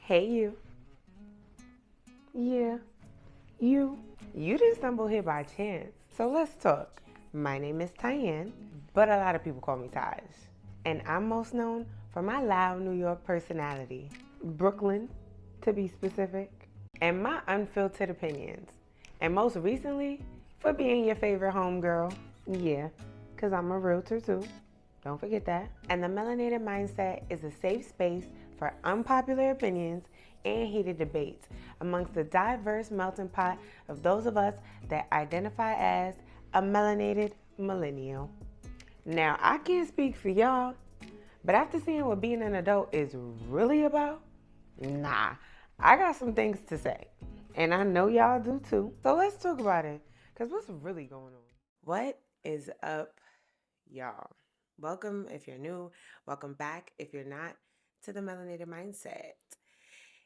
Hey you. Yeah, you. You didn't stumble here by chance. So let's talk. My name is Tyanne, but a lot of people call me Taj. And I'm most known for my loud New York personality. Brooklyn, to be specific. And my unfiltered opinions. And most recently, for being your favorite homegirl. Yeah, because I'm a realtor too. Don't forget that. And the Melanated Mindset is a safe space for unpopular opinions and heated debates amongst the diverse melting pot of those of us that identify as a melanated millennial. Now, I can't speak for y'all, but after seeing what being an adult is really about, nah, I got some things to say. And I know y'all do too. So let's talk about it. Because what's really going on? What is up, y'all? Welcome if you're new. Welcome back if you're not to the Melanated Mindset.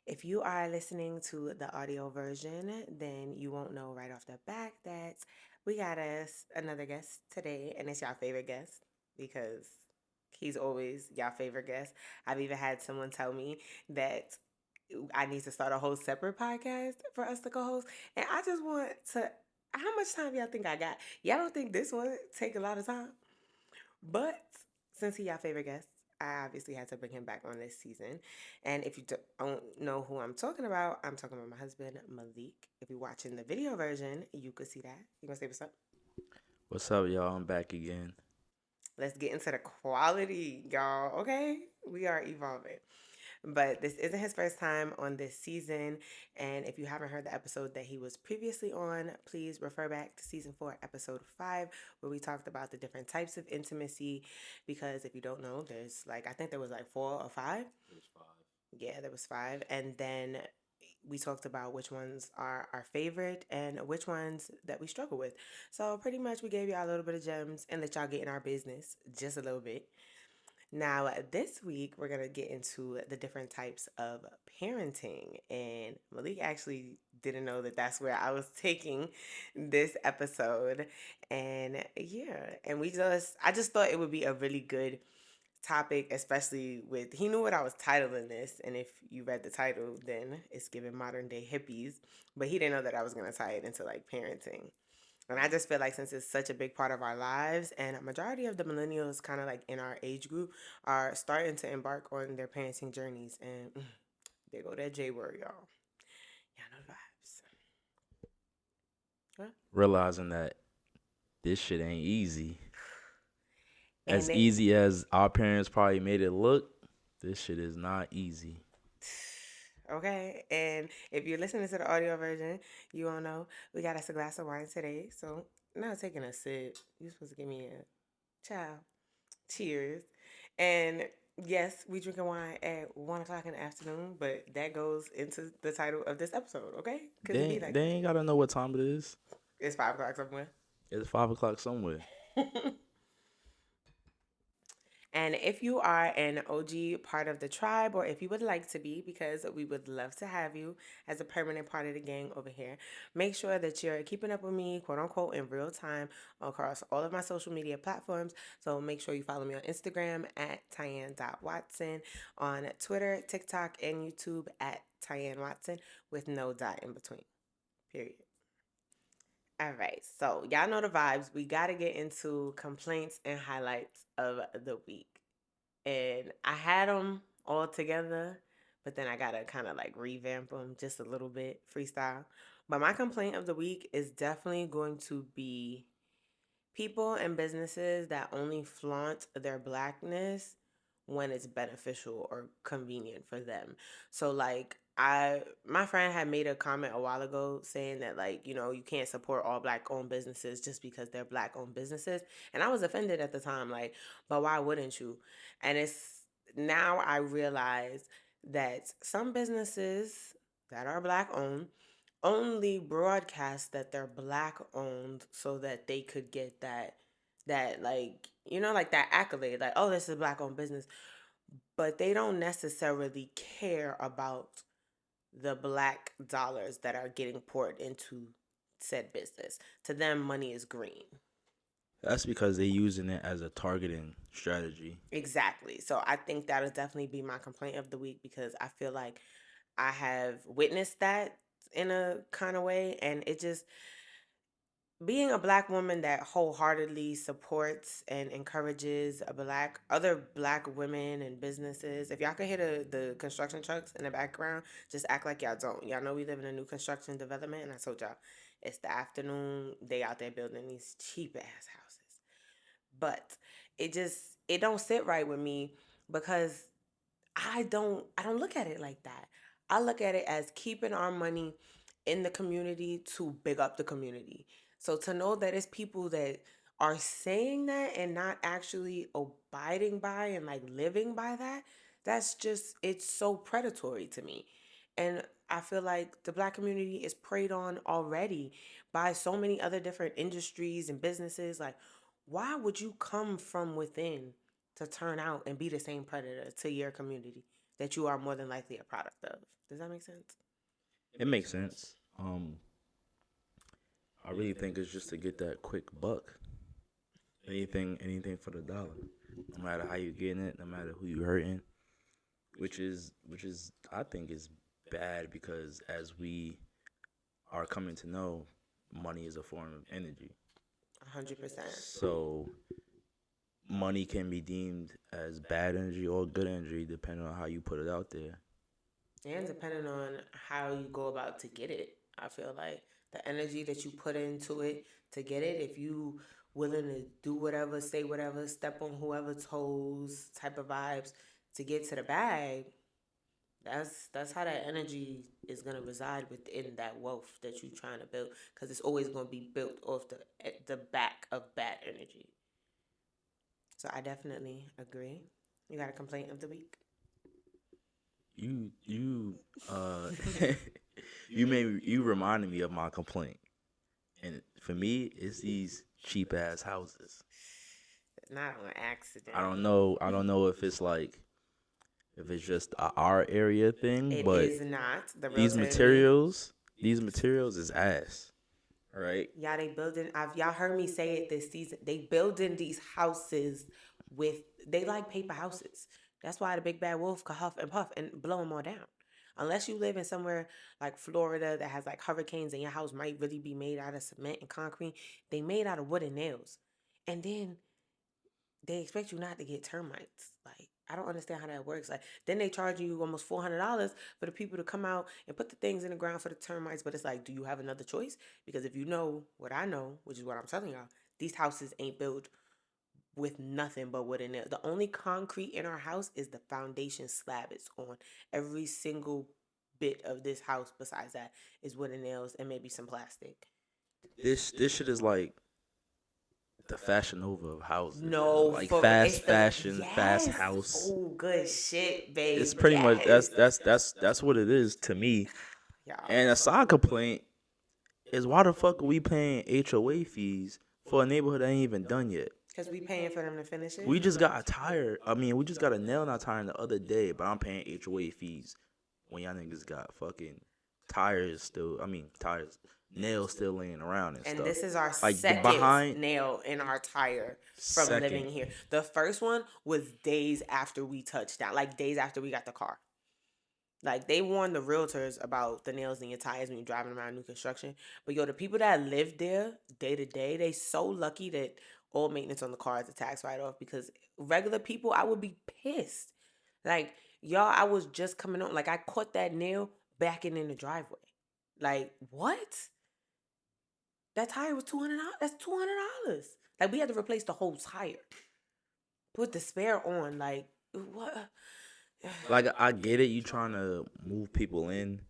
If you are listening to the audio version, then you won't know right off the bat that we got us another guest today, and it's y'all favorite guest because he's always y'all favorite guest. I've even had someone tell me that I need to start a whole separate podcast for us to co-host, and I just want to. How much time y'all think I got? Y'all don't think this one take a lot of time? But since he y'all favorite guest, I obviously had to bring him back on this season. And if you don't know who I'm talking about my husband, Malik. If you're watching the video version, you could see that. You gonna say what's up? What's up, y'all? I'm back again. Let's get into the quality, y'all. Okay? We are evolving. But this isn't his first time on this season. And if you haven't heard the episode that he was previously on, please refer back to season 4, episode 5, where we talked about the different types of intimacy. Because if you don't know, there's like, I think there was like 4 or 5. It was 5. Yeah, there was 5. And then we talked about which ones are our favorite and which ones that we struggle with. So pretty much we gave y'all a little bit of gems and let y'all get in our business just a little bit. Now, this week, we're going to get into the different types of parenting. And Malik actually didn't know that that's where I was taking this episode. And yeah, and I just thought it would be a really good topic, especially with, he knew what I was titling this. And if you read the title, then it's given modern day hippies. But he didn't know that I was going to tie it into like parenting. And I just feel like since it's such a big part of our lives, and a majority of the millennials kind of like in our age group are starting to embark on their parenting journeys. And there go that J word, y'all. Y'all know the vibes. Huh? Realizing that this shit ain't easy. And As easy as our parents probably made it look, this shit is not easy. okay. And if you're listening to the audio version, you all know we got us a glass of wine today. So not taking a sip. You're supposed to give me a child. Cheers. And yes, we drinking wine at 1 o'clock in the afternoon, but that goes into the title of this episode, okay? Because it be like They that. ain't gotta know what time it is. It's 5 o'clock somewhere. It's 5 o'clock somewhere. And if you are an OG part of the tribe, or if you would like to be, because we would love to have you as a permanent part of the gang over here, make sure that you're keeping up with me, quote unquote, in real time across all of my social media platforms. So make sure you follow me on Instagram at Tyanne.Watson, on Twitter, TikTok, and YouTube at Tyanne Watson with no dot in between. Period. All right, so y'all know the vibes. We got to get into complaints and highlights of the week. And I had them all together, but then I got to kind of like revamp them just a little bit, freestyle. But my complaint of the week is definitely going to be people and businesses that only flaunt their blackness when it's beneficial or convenient for them. So like my friend had made a comment a while ago saying that like, you can't support all black owned businesses just because they're black owned businesses. And I was offended at the time, like, but why wouldn't you? And it's now I realize that some businesses that are black owned only broadcast that they're black owned so that they could get that like like that accolade, like, oh, this is a black owned business, but they don't necessarily care about the black dollars that are getting poured into said business. To them, money is green. That's because they using it as a targeting strategy. Exactly. So I think that'll definitely be my complaint of the week, because I feel like I have witnessed that in a kind of way, and it just being a black woman that wholeheartedly supports and encourages other black women and businesses. If y'all can hear the construction trucks in the background, just act like y'all don't. Y'all know we live in a new construction development, and I told y'all it's the afternoon. They out there building these cheap ass houses, but it don't sit right with me because I don't look at it like that. I look at it as keeping our money in the community to big up the community. So to know that it's people that are saying that and not actually abiding by and like living by that, that's just it's so predatory to me. And I feel like the black community is preyed on already by so many other different industries and businesses. Like, why would you come from within to turn out and be the same predator to your community that you are more than likely a product of? Does that make sense? It makes sense. I really think it's just to get that quick buck. Anything for the dollar. No matter how you getting it, no matter who you hurting. Which is I think is bad because as we are coming to know, money is a form of energy. 100%. So money can be deemed as bad energy or good energy depending on how you put it out there. And depending on how you go about to get it, I feel like the energy that you put into it to get it, if you willing to do whatever, say whatever, step on whoever's toes type of vibes to get to the bag, that's how that energy is gonna reside within that wealth that you're trying to build, because it's always gonna be built off the back of bad energy. So I definitely agree. You got a complaint of the week? You uh you reminded me of my complaint. And for me, it's these cheap ass houses. Not on accident. I don't know if it's like if it's just our area thing, It but is not the these realtor in me. these materials is ass. All right. Y'all, they building. Y'all heard me say it this season. They building these houses with. They like paper houses. That's why the big bad wolf could huff and puff and blow them all down. Unless you live in somewhere like Florida that has like hurricanes and your house might really be made out of cement and concrete, they made out of wooden nails, and then they expect you not to get termites. Like, I don't understand how that works. Like, then they charge you almost $400 for the people to come out and put the things in the ground for the termites. But it's like, do you have another choice? Because if you know what I know, which is what I'm telling y'all, these houses ain't built with nothing but wood in it. The only concrete in our house is the foundation slab it's on. Every single bit of this house besides that is wooden nails and maybe some plastic. This shit is like the Fashion Nova of houses. No, Like for it's fast the fashion, fast yes. house. Oh, good shit, babe. It's pretty much Yes. that's what it is to me. Y'all. And a side complaint is why the fuck are we paying HOA fees for a neighborhood that ain't even done yet? Because we paying for them to finish it. We just got a tire. I mean, we just got a nail in our tire the other day, but I'm paying HOA fees when y'all niggas got fucking tires still. I mean, tires, nails still laying around and stuff. And this is our Like second behind nail in our tire from living here. The first one was days after we touched down, like days after we got the car. Like, they warn the realtors about the nails in your tires when you're driving around new construction. But yo, the people that live there day to day, they so lucky that all maintenance on the car is a tax write off, because regular people, I would be pissed. Like, y'all, I was just coming on. Like, I caught that nail backing in the driveway. Like, what? That tire was $200. That's $200. Like, we had to replace the whole tire. Put the spare on. Like, what? like I get it, you trying to move people in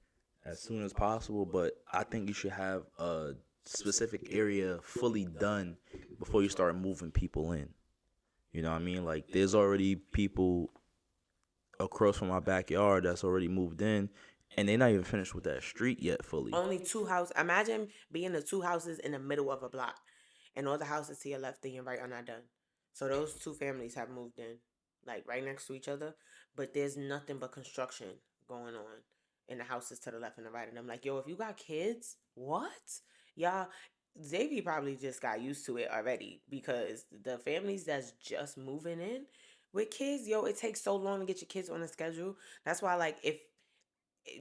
as soon as possible, but I think you should have a specific area fully done before you start moving people in. You know what I mean? Like there's already people across from my backyard that's already moved in, and they're not even finished with that street yet fully. Only two houses. Imagine being the two houses in the middle of a block, and all the houses to your left and your right are not done. So those two families have moved in, like right next to each other, but there's nothing but construction going on in the houses to the left and the right. And I'm like, yo, if you got kids, what? Y'all, Xavier probably just got used to it already, because the families that's just moving in with kids, yo, it takes so long to get your kids on a schedule. That's why, like, if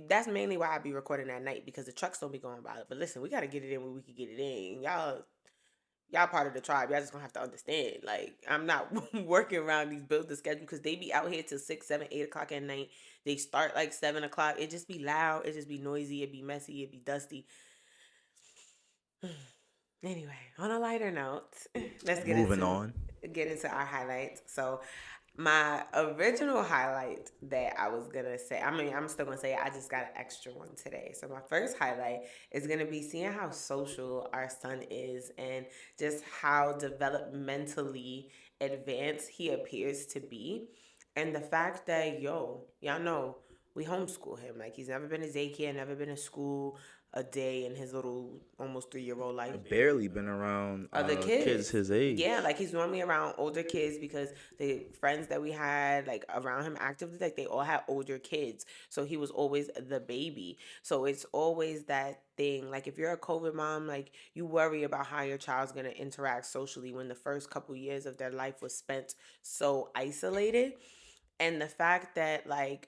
that's mainly why I be recording at night, because the trucks don't be going by. But listen, we gotta get it in when we can get it in. Y'all part of the tribe. Y'all just gonna have to understand. Like, I'm not working around these builders' schedule, because they be out here till 6, 7, 8 o'clock at night. They start like 7 o'clock. It just be loud. It just be noisy. It be messy. It be dusty. Anyway, on a lighter note, let's Moving on. get into our highlights. So, my original highlight that I was gonna say, I mean, I'm still gonna say it, I just got an extra one today. So, my first highlight is gonna be seeing how social our son is, and just how developmentally advanced he appears to be. And the fact that, y'all know, we homeschool him. Like, he's never been to daycare, never been to school a day in his little almost 3-year old life. Barely been around Other kids his age. Yeah, like, he's normally around older kids, because the friends that we had, like, around him actively, like, they all had older kids. So he was always the baby. So it's always that thing. Like, if you're a COVID mom, like, you worry about how your child's gonna interact socially when the first couple years of their life was spent so isolated. And the fact that, like,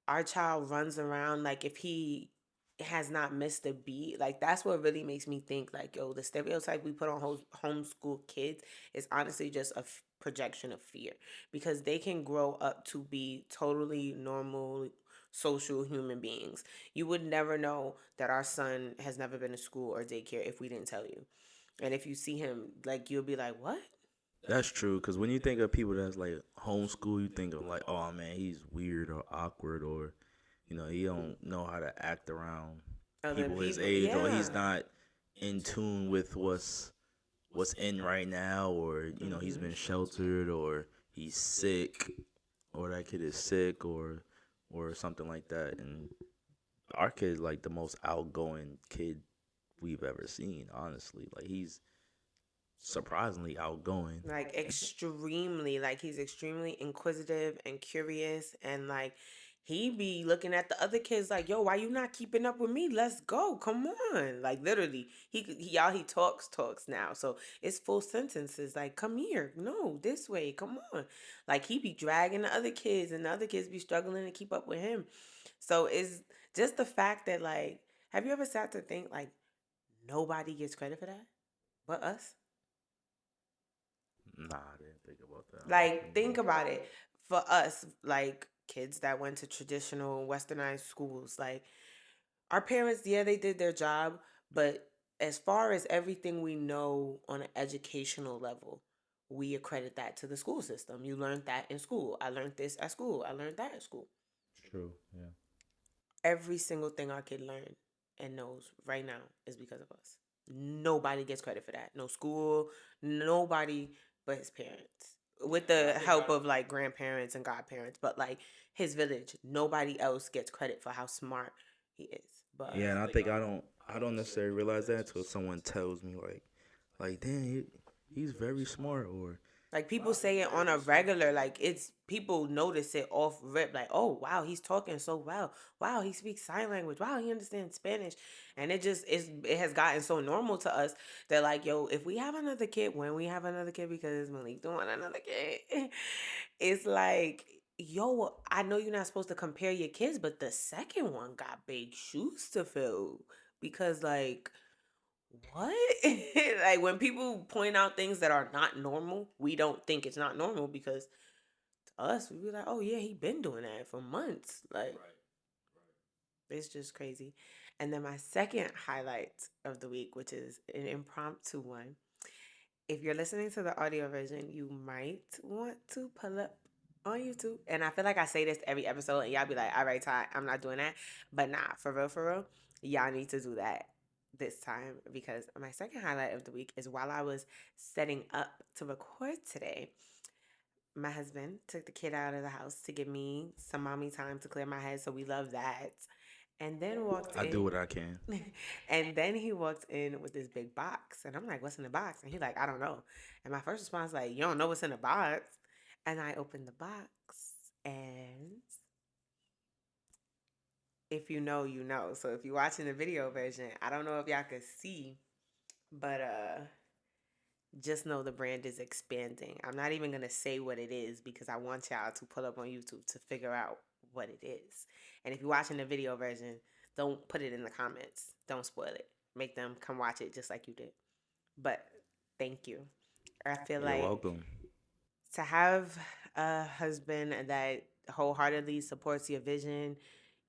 our child runs around, like, if he has not missed a beat, like, that's what really makes me think, like, yo, the stereotype we put on homeschool kids is honestly just a projection of fear, because they can grow up to be totally normal social human beings. You would never know that our son has never been to school or daycare if we didn't tell you. And if you see him, like, you'll be like, what? That's true, because when you think of people that's like homeschool, you think of like, oh man, he's weird or awkward, or he don't know how to act around people his age, or he's not in tune with what's in right now, or he's been sheltered, or he's sick, or that kid is sick, or something like that. And our kid's like the most outgoing kid we've ever seen, honestly. Like, he's surprisingly outgoing. Like, extremely. Like, he's extremely inquisitive and curious, and, like, he be looking at the other kids like, yo, why you not keeping up with me? Let's go. Come on. Like, literally, he talks now. So it's full sentences like, come here. No, this way. Come on. Like, he be dragging the other kids, and the other kids be struggling to keep up with him. So it's just the fact that, like, have you ever sat to think, like, nobody gets credit for that but us? Nah, I didn't think about that. Like, think about it. For us, like, kids that went to traditional westernized schools, like, our parents, yeah, they did their job, but as far as everything we know on an educational level, we accredit that to the school system. You learned that in school. I learned this at school. I learned that at school. True, yeah. Every single thing our kid learned and knows right now is because of us. Nobody gets credit for that. No school, nobody but his parents. With the help of, like, grandparents and godparents, but, like, his village, nobody else gets credit for how smart he is. But Yeah, and I think I don't necessarily realize that until someone tells me like damn, he's very smart, or like, people say it on a regular, like, it's people notice it off rip, like, oh wow, he's talking so well. Wow, he speaks sign language. Wow, he understands Spanish. And it has gotten so normal to us that, like, yo, if we have another kid, when we have another kid, because Malik don't want another kid, it's like, yo, I know you're not supposed to compare your kids, but the second one got big shoes to fill. Because, like, what? Like, when people point out things that are not normal, we don't think it's not normal, because to us, we be like, oh yeah, he been doing that for months. Like, it's just crazy. And then my second highlight of the week, which is an impromptu one. If you're listening to the audio version, you might want to pull up on YouTube. And I feel like I say this every episode, and y'all be like, all right, Ty, I'm not doing that. But nah, for real, y'all need to do that this time, because my second highlight of the week is, while I was setting up to record today, my husband took the kid out of the house to give me some mommy time to clear my head. So we love that. And then walked in. I do what I can. And then he walked in with this big box. And I'm like, what's in the box? And he's like, I don't know. And my first response, like, you don't know what's in the box? And I opened the box, and if you know, you know. So if you're watching the video version, I don't know if y'all could see, but just know the brand is expanding. I'm not even gonna say what it is, because I want y'all to pull up on YouTube to figure out what it is. And if you're watching the video version, don't put it in the comments. Don't spoil it. Make them come watch it just like you did. But thank you. I feel You're like welcome. to have a husband that wholeheartedly supports your vision,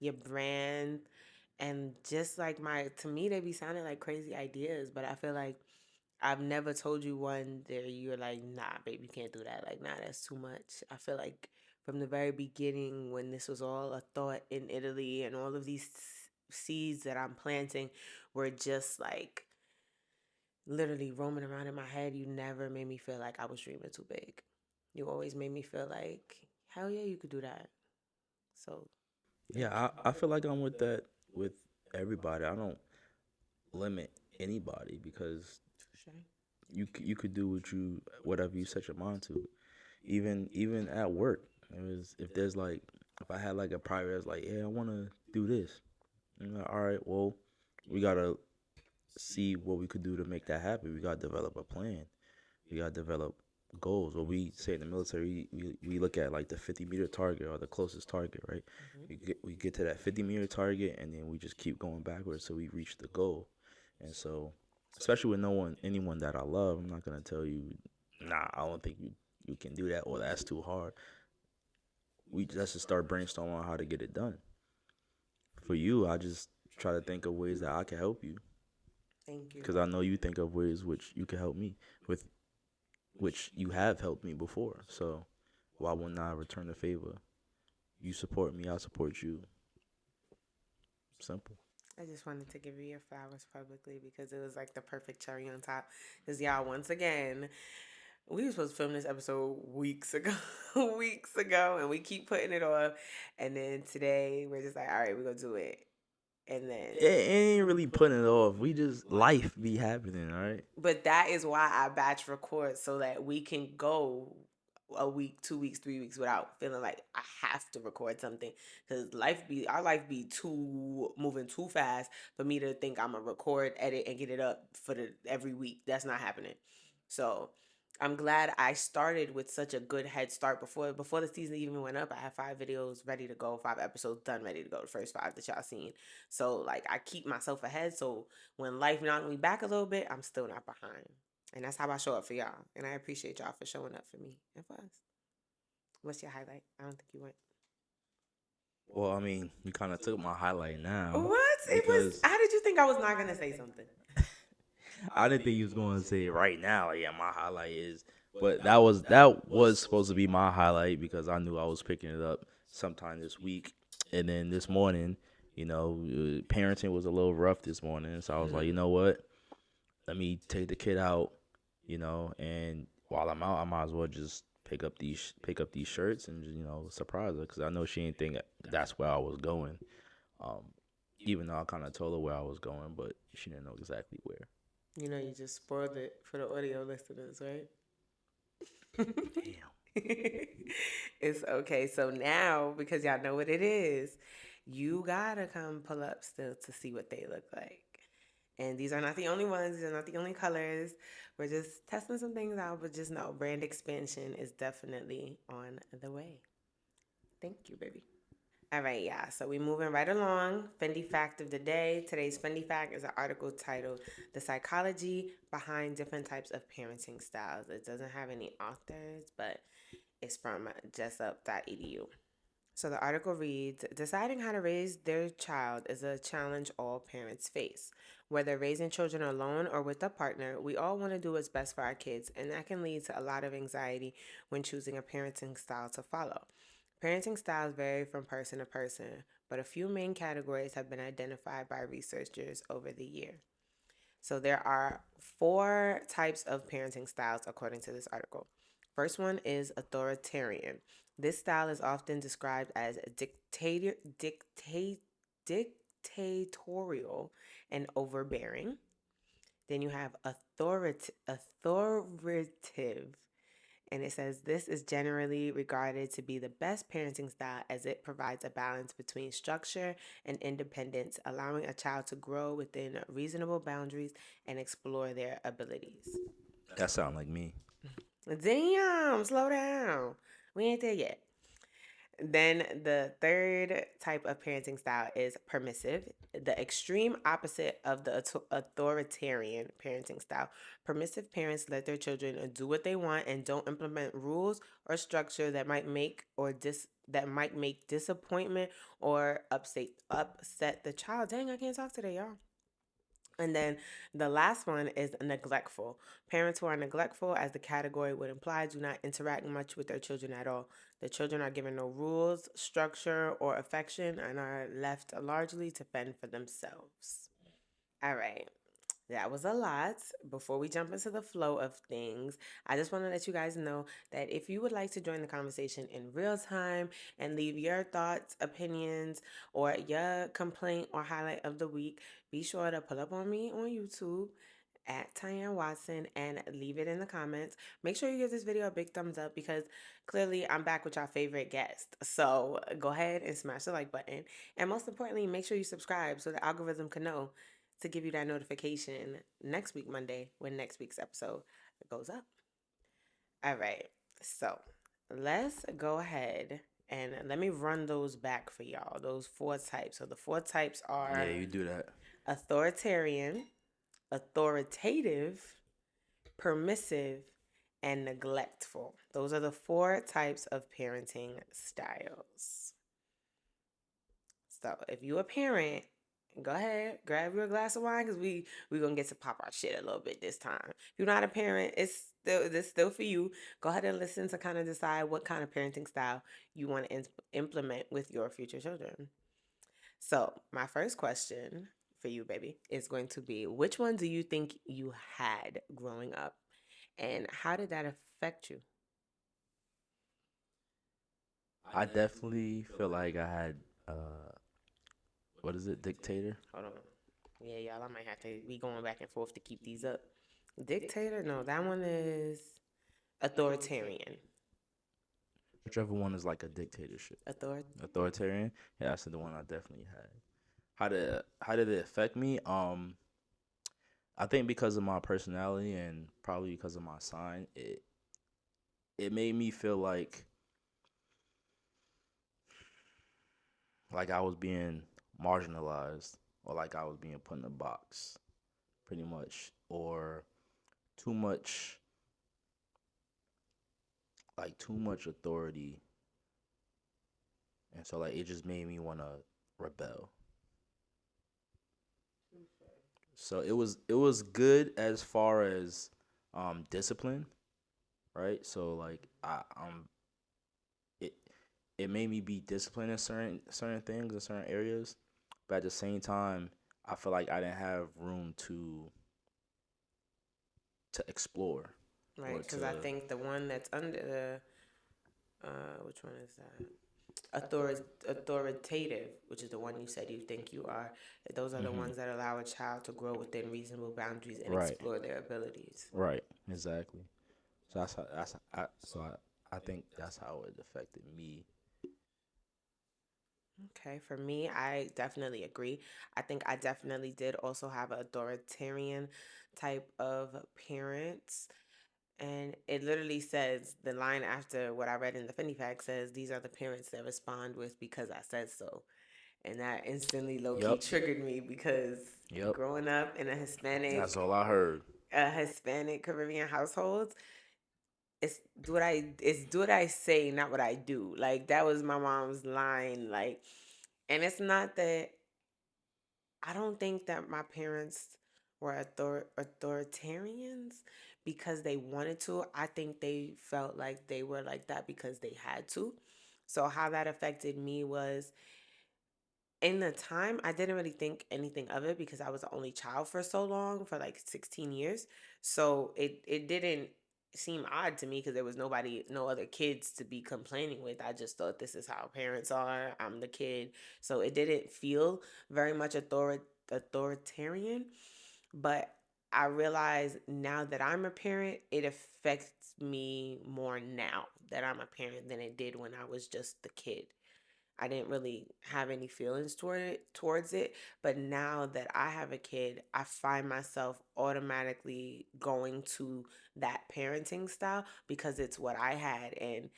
your brand, and just like to me, they be sounding like crazy ideas, but I feel like I've never told you one that you're like, nah, babe, you can't do that. Like, nah, that's too much. I feel like from the very beginning, when this was all a thought in Italy and all of these seeds that I'm planting were just like literally roaming around in my head, you never made me feel like I was dreaming too big. You always made me feel like, hell yeah, you could do that. So, thank Yeah, I feel like I'm with that with everybody. I don't limit anybody because you. For sure. you could do whatever you set your mind to. Even at work, it was if there's like if I had like a private that's like, yeah, I want to do this. I'm like, all right, well, we gotta see what we could do to make that happen. We gotta develop a plan. We gotta develop goals. What we say in the military, we look at like the 50-meter target or the closest target, right? We get to that 50-meter target, and then we just keep going backwards so we reach the goal. And so, especially with anyone that I love, I'm not gonna tell you, nah, I don't think you can do that or that's too hard. We just start brainstorming on how to get it done. For you, I just try to think of ways that I can help you Thank you. because I know you think of ways which you can help me with, which you have helped me before. So why wouldn't I return the favor? You support me, I support you. Simple. I just wanted to give you your flowers publicly because it was like the perfect cherry on top. Because y'all, once again, we were supposed to film this episode weeks ago, weeks ago, and we keep putting it off. And then today we're just like, all right, we're gonna do it. And then, It ain't really putting it off. We just life be happening, all right? but that is why I batch record so that we can go a week, 2 weeks, 3 weeks without feeling like I have to record something because our life be too moving too fast for me to think I'm gonna record, edit, and get it up for the every week. That's not happening. So I'm glad I started with such a good head start before the season even went up. I had 5 videos ready to go, 5 episodes done, ready to go. The first 5 that y'all seen. So like I keep myself ahead. So when life knocked me back a little bit, I'm still not behind. And that's how I show up for y'all. And I appreciate y'all for showing up for me and for us. What's your highlight? I don't think you went. Well, I mean, you kind of took my highlight now What? It was. because How did you think I was not gonna say something? I didn't think you was going to say it right now. Like, yeah, my highlight is, but that was supposed to be my highlight because I knew I was picking it up sometime this week, and then this morning, parenting was a little rough this morning, so I was like, you know what, let me take the kid out, and while I'm out, I might as well just pick up these shirts and just, surprise her because I know she didn't think that's where I was going. Um, Even though I kind of told her where I was going, but she didn't know exactly where. You know, you just spoiled it for the audio listeners, right? Damn. It's okay. So now, because y'all know what it is, you gotta come pull up still to see what they look like. And these are not the only ones, these are not the only colors. We're just testing some things out, but just know brand expansion is definitely on the way. Thank you, baby. All right, yeah. So we're moving right along. Fendi fact of the day. Today's Fendi fact is an article titled "The Psychology Behind Different Types of Parenting Styles." It doesn't have any authors, but it's from jessup.edu. So the article reads, deciding how to raise their child is a challenge all parents face. Whether raising children alone or with a partner, we all want to do what's best for our kids, and that can lead to a lot of anxiety when choosing a parenting style to follow. Parenting styles vary from person to person, but a few main categories have been identified by researchers over the year. So there are 4 types of parenting styles according to this article. First one is authoritarian. This style is often described as dictatorial and overbearing. Then you have authoritative, and it says this is generally regarded to be the best parenting style as it provides a balance between structure and independence, allowing a child to grow within reasonable boundaries and explore their abilities. That sound like me. Damn, slow down. We ain't there yet. Then the third type of parenting style is permissive, the extreme opposite of the authoritarian parenting style. Permissive parents let their children do what they want and don't implement rules or structure that might make disappointment or upset the child. Dang, I can't talk today, y'all. And then the last one is neglectful. Parents who are neglectful, as the category would imply, do not interact much with their children at all. The children are given no rules, structure, or affection and are left largely to fend for themselves. All right. That was a lot. Before we jump into the flow of things, I just want to let you guys know that if you would like to join the conversation in real time and leave your thoughts, opinions, or your complaint or highlight of the week, be sure to pull up on me on YouTube at Tyanne Watson and leave it in the comments. Make sure you give this video a big thumbs up because clearly I'm back with your favorite guest. So go ahead and smash the like button. And most importantly, make sure you subscribe so the algorithm can know to give you that notification next week, Monday, when next week's episode goes up. All right. So let's go ahead and let me run those back for y'all. Those 4 types. So the 4 types are Yeah, you do that. authoritarian, authoritative, permissive, and neglectful. Those are the 4 types of parenting styles. So if you're a parent, go ahead, grab your glass of wine because we're gonna get to pop our shit a little bit this time. If you're not a parent, it's still for you. Go ahead and listen to kind of decide what kind of parenting style you want to implement with your future children. So my first question for you, baby, is going to be: which one do you think you had growing up, and how did that affect you? I definitely feel like I had what is it, dictator? Hold on. Yeah, y'all, I might have to be going back and forth to keep these up. Dictator? No, that one is authoritarian. Whichever one is like a dictatorship. Author. Authoritarian. Yeah, that's the one I definitely had. How did it affect me? I think because of my personality and probably because of my sign, it made me feel like I was being marginalized or like I was being put in a box, pretty much, or too much too much authority, and so like it just made me want to rebel. So it was good as far as discipline, right? So like it it made me be disciplined in certain things in certain areas, but at the same time, I feel like I didn't have room to explore Right, or because I to think the one that's under the, which one is that? Authoritative, which is the one you said you think you are. Those are the hmm ones that allow a child to grow within reasonable boundaries and right, explore their abilities. right, exactly. So I think that's how it affected me. Okay, for me, I definitely agree. I think I definitely did also have an authoritarian type of parents. And it literally says the line after what I read in the Fendi Fact says, "These are the parents that respond with because I said so." And that instantly low key Yep, triggered me because yep. growing up in That's all I heard. a Hispanic Caribbean household, it's do what I say, not what I do. Like that was my mom's line. Like, and it's not that I don't think that my parents were authoritarians because they wanted to. I think they felt like they were like that because they had to. So how that affected me was in the time I didn't really think anything of it because I was the only child for so long, for like 16 years. So it didn't seem odd to me because there was no other kids to be complaining with. I just thought this is how parents are. I'm the kid. So it didn't feel very much authoritarian, but I realize now that I'm a parent, it affects me more now that I'm a parent than it did when I was just the kid. I didn't really have any feelings towards it, but now that I have a kid, I find myself automatically going to that parenting style because it's what I had, and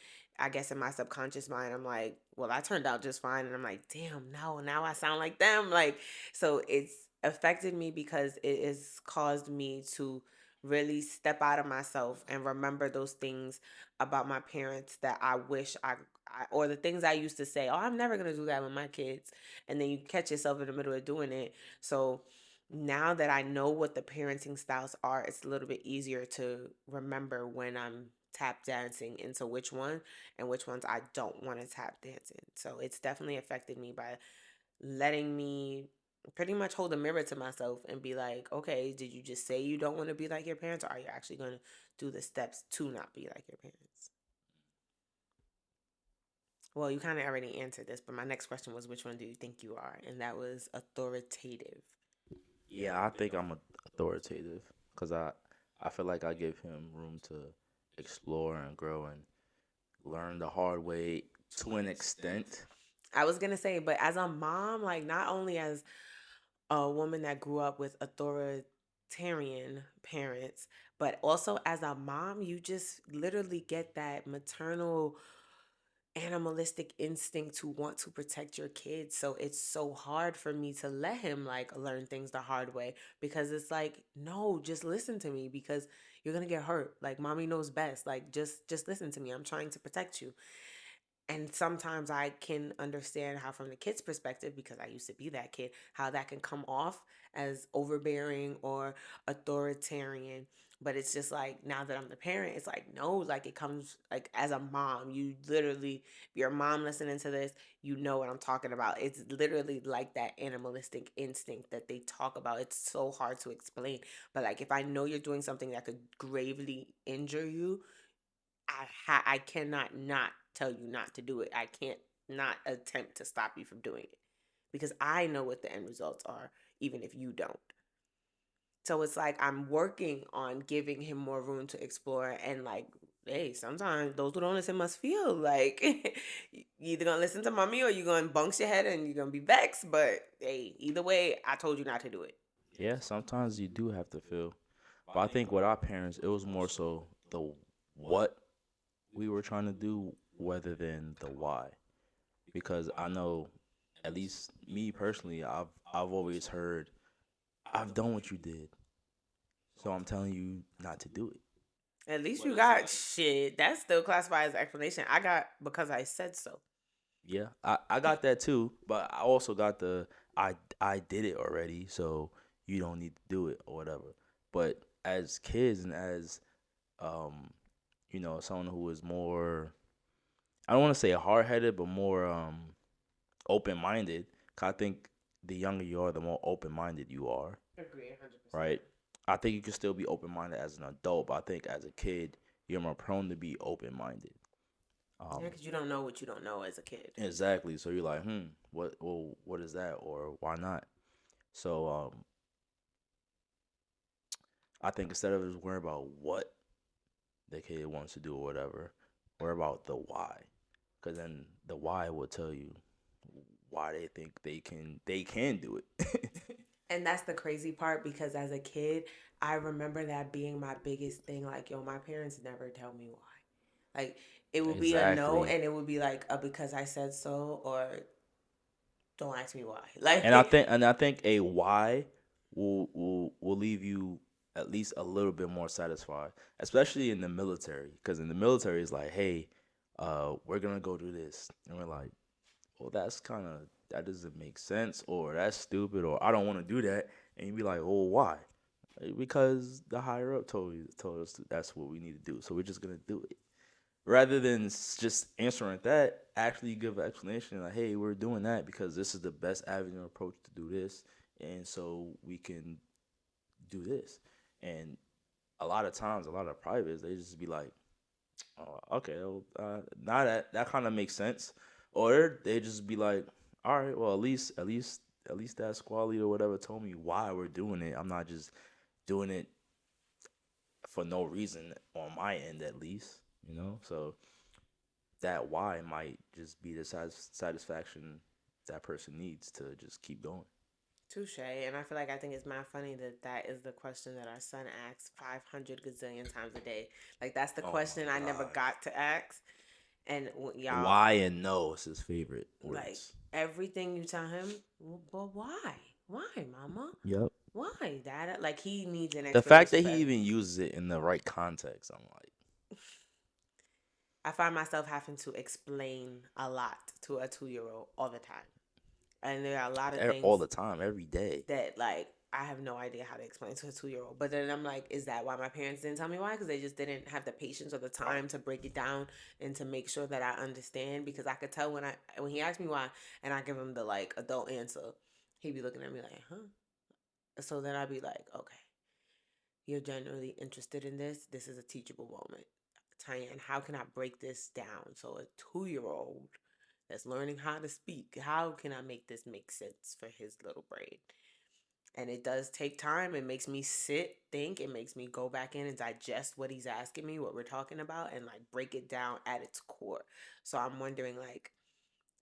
I guess in my subconscious mind, I'm like, well, I turned out just fine. And I'm like, damn, no, now I sound like them. Like, so it's affected me because it has caused me to really step out of myself and remember those things about my parents that I wish or the things I used to say, oh, I'm never going to do that with my kids. And then you catch yourself in the middle of doing it. So now that I know what the parenting styles are, it's a little bit easier to remember when I'm tap dancing into which one and which ones I don't want to tap dance in. So it's definitely affected me by letting me pretty much hold a mirror to myself and be like, okay, did you just say you don't want to be like your parents, or are you actually going to do the steps to not be like your parents? Well, you kind of already answered this, but my next question was, which one do you think you are? And that was authoritative. Yeah, I think I'm authoritative because I feel like I give him room to explore and grow and learn the hard way to an extent. I was gonna say, but as a mom, like not only as a woman that grew up with authoritarian parents, but also as a mom, you just literally get that maternal animalistic instinct to want to protect your kids. So it's so hard for me to let him like learn things the hard way, because it's like, no, just listen to me, because you're going to get hurt. Like mommy knows best. Like just listen to me. I'm trying to protect you. And sometimes I can understand how, from the kid's perspective, because I used to be that kid, how that can come off as overbearing or authoritarian. But it's just like, now that I'm the parent, it's like, no, like it comes like as a mom. You literally, if you're a mom listening to this, you know what I'm talking about. It's literally like that animalistic instinct that they talk about. It's so hard to explain. But like, if I know you're doing something that could gravely injure you, I cannot not tell you not to do it. I can't not attempt to stop you from doing it, because I know what the end results are, even if you don't. So it's like I'm working on giving him more room to explore, and like, hey, sometimes those who don't listen must feel like you either gonna listen to mommy or you're gonna bunks your head and you're gonna be vexed. But hey, either way, I told you not to do it. Yeah, sometimes you do have to feel. But I think with our parents, it was more so the what we were trying to do rather than the why. Because I know, at least me personally, I've always heard, I've done what you did, so I'm telling you not to do it. At least you got shit. That's still classified as explanation. I got because I said so. Yeah, I got that too, but I also got the I did it already, so you don't need to do it or whatever. But as kids and as um someone who is more, I don't want to say hard headed, but more open minded. I think the younger you are, the more open minded you are, Agree, 100%. right? I think you can still be open minded as an adult, but I think as a kid, you're more prone to be open minded. Yeah, because you don't know what you don't know as a kid. Exactly. So you're like, what is that, or why not? So I think instead of just worrying about what the kid wants to do or whatever, worry about the why, because then the why will tell you why they think they can do it. And that's the crazy part, because as a kid, I remember that being my biggest thing. Like, yo, my parents never tell me why. Like, it would be a no, Exactly. and it would be like a because I said so, or don't ask me why. And I Like, think and I think a why will leave you at least a little bit more satisfied, especially in the military, because in the military it's like, hey, we're gonna go do this, and we're like, well, that doesn't make sense, or that's stupid, or I don't want to do that, and you'd be like, well, why? Because the higher up told us that's what we need to do, so we're just gonna do it. Rather than just answering that, actually give an explanation like, hey, we're doing that because this is the best avenue approach to do this, and so we can do this. And a lot of times, a lot of privates, they just be like, oh, okay, well, now that kind of makes sense, or they just be like, all right, well, at least that squally or whatever told me why we're doing it. I'm not just doing it for no reason on my end, at least, So that why might just be the satisfaction that person needs to just keep going. touche. And I think it's mad funny that that is the question that our son asks 500 gazillion times a day. Like, that's the Oh question I my never gosh. got to ask. And y'all, Why and no is his favorite like words. everything you tell him, but why? Why, mama? Yep. Why, dad? Like he needs an The fact explanation that for he everything. even uses it in the right context, I'm like, I find myself having to explain a lot to a 2 year old all the time. And there are a lot of all things the time, every day. that like I have no idea how to explain to a 2 year old. But then I'm like, is that why my parents didn't tell me why? Because they just didn't have the patience or the time to break it down and to make sure that I understand. Because I could tell when he asked me why, and I give him the like adult answer, he'd be looking at me like, huh? So then I'd be like, okay, you're genuinely interested in this. This is a teachable moment. Tyanne, how can I break this down so a 2 year old that's learning how to speak, how can I make this make sense for his little brain? And it does take time. It makes me sit, think. It makes me go back in and digest what he's asking me, what we're talking about, and like break it down at its core. So I'm wondering, like,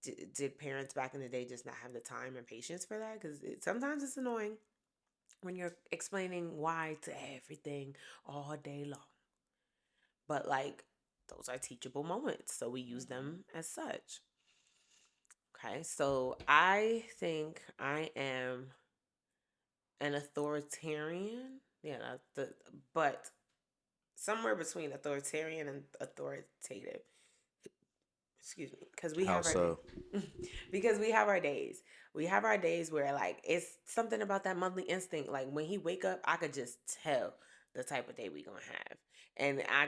did parents back in the day just not have the time and patience for that? Because sometimes it's annoying when you're explaining why to everything all day long. But like, those are teachable moments. So we use them as such. Okay. So I think I am an authoritarian. Yeah, but somewhere between authoritarian and authoritative. Excuse me, because we How have our so? because we have our days. We have our days where like it's something about that monthly instinct. Like when he wake up, I could just tell the type of day we gonna have, and I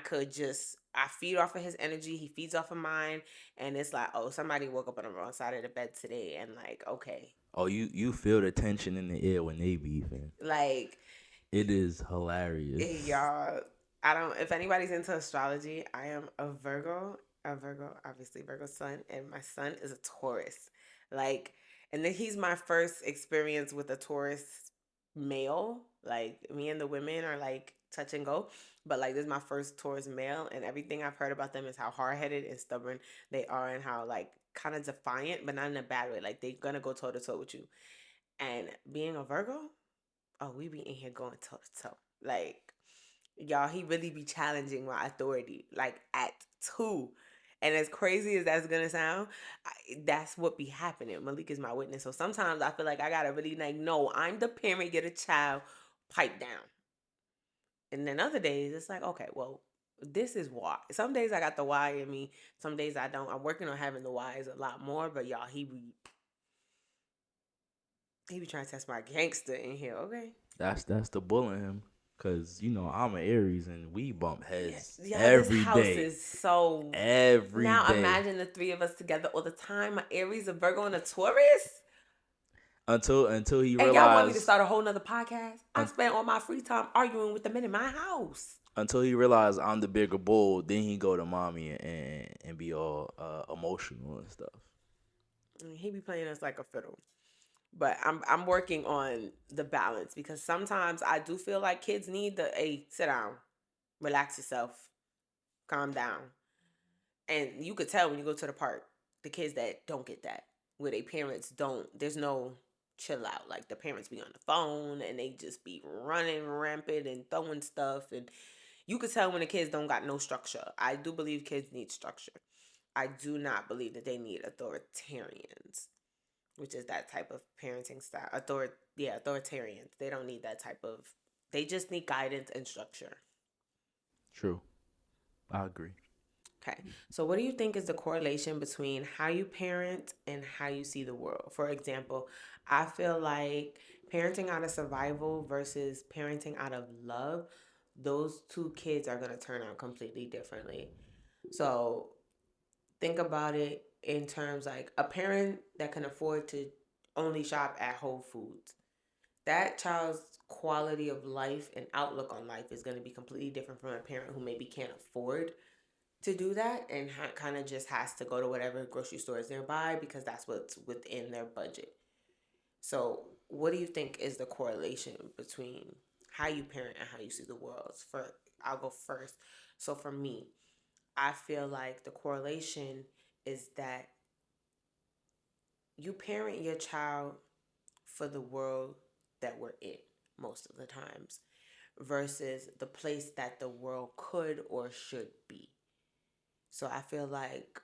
feed off of his energy. He feeds off of mine, and it's like, oh, somebody woke up on the wrong side of the bed today, and like, okay, Oh, you feel the tension in the air when they beefing. like It is hilarious. y'all, I don't. If anybody's into astrology, I am a Virgo, obviously Virgo sun, and my son is a Taurus. Like, and then he's my first experience with a Taurus male. Like, me and the women are like touch and go, but like this is my first Taurus male, and everything I've heard about them is how hard headed and stubborn they are, and how like kind of defiant, but not in a bad way. Like they're gonna go toe to toe with you. And being a Virgo, oh, we be in here going toe to toe. Like, y'all, he really be challenging my authority, like at two. And as crazy as that's gonna sound, that's what be happening. Malik is my witness. So sometimes I feel like I gotta really like, no, I'm the parent, get a child, pipe down. And then other days it's like, okay, well, this is why. Some days I got the why in me. Some days I don't. I'm working on having the whys a lot more. But y'all, he be trying to test my gangster in here. Okay. That's the bull in him. Cause I'm an Aries and we bump Yeah, heads yeah, this every house day. is so. Every Now day. imagine the three of us together all the time. My Aries, a Virgo, and a Taurus. Until he And y'all want me to realized start a whole nother podcast? I spent all my free time arguing with the men in my house. I'm the bigger bull, then he go to mommy and be all emotional and stuff. And he be playing us like a fiddle. But I'm working on the balance because sometimes I do feel like kids need the hey, sit down, relax yourself, calm down. And you could tell when you go to the park, the kids that don't get that, where their parents don't, there's no chill out. Like the parents be on the phone and they just be running rampant and throwing stuff. And you could tell when the kids don't got no structure. I do believe kids need structure. I do not believe that they need authoritarians, which is that type of parenting style. Authoritarians. They don't need that type of, they just need guidance and structure. True. I agree. Okay. So, what do you think is the correlation between how you parent and how you see the world? For example, I feel like parenting out of survival versus parenting out of love, those two kids are going to turn out completely differently. So, think about it in terms like a parent that can afford to only shop at Whole Foods. That child's quality of life and outlook on life is going to be completely different from a parent who maybe can't afford to do that and kind of just has to go to whatever grocery store is nearby because that's what's within their budget. So, what do you think is the correlation between how you parent and how you see the world? I'll go first. So, for me, I feel like the correlation is that you parent your child for the world that we're in most of the times versus the place that the world could or should be. So I feel like,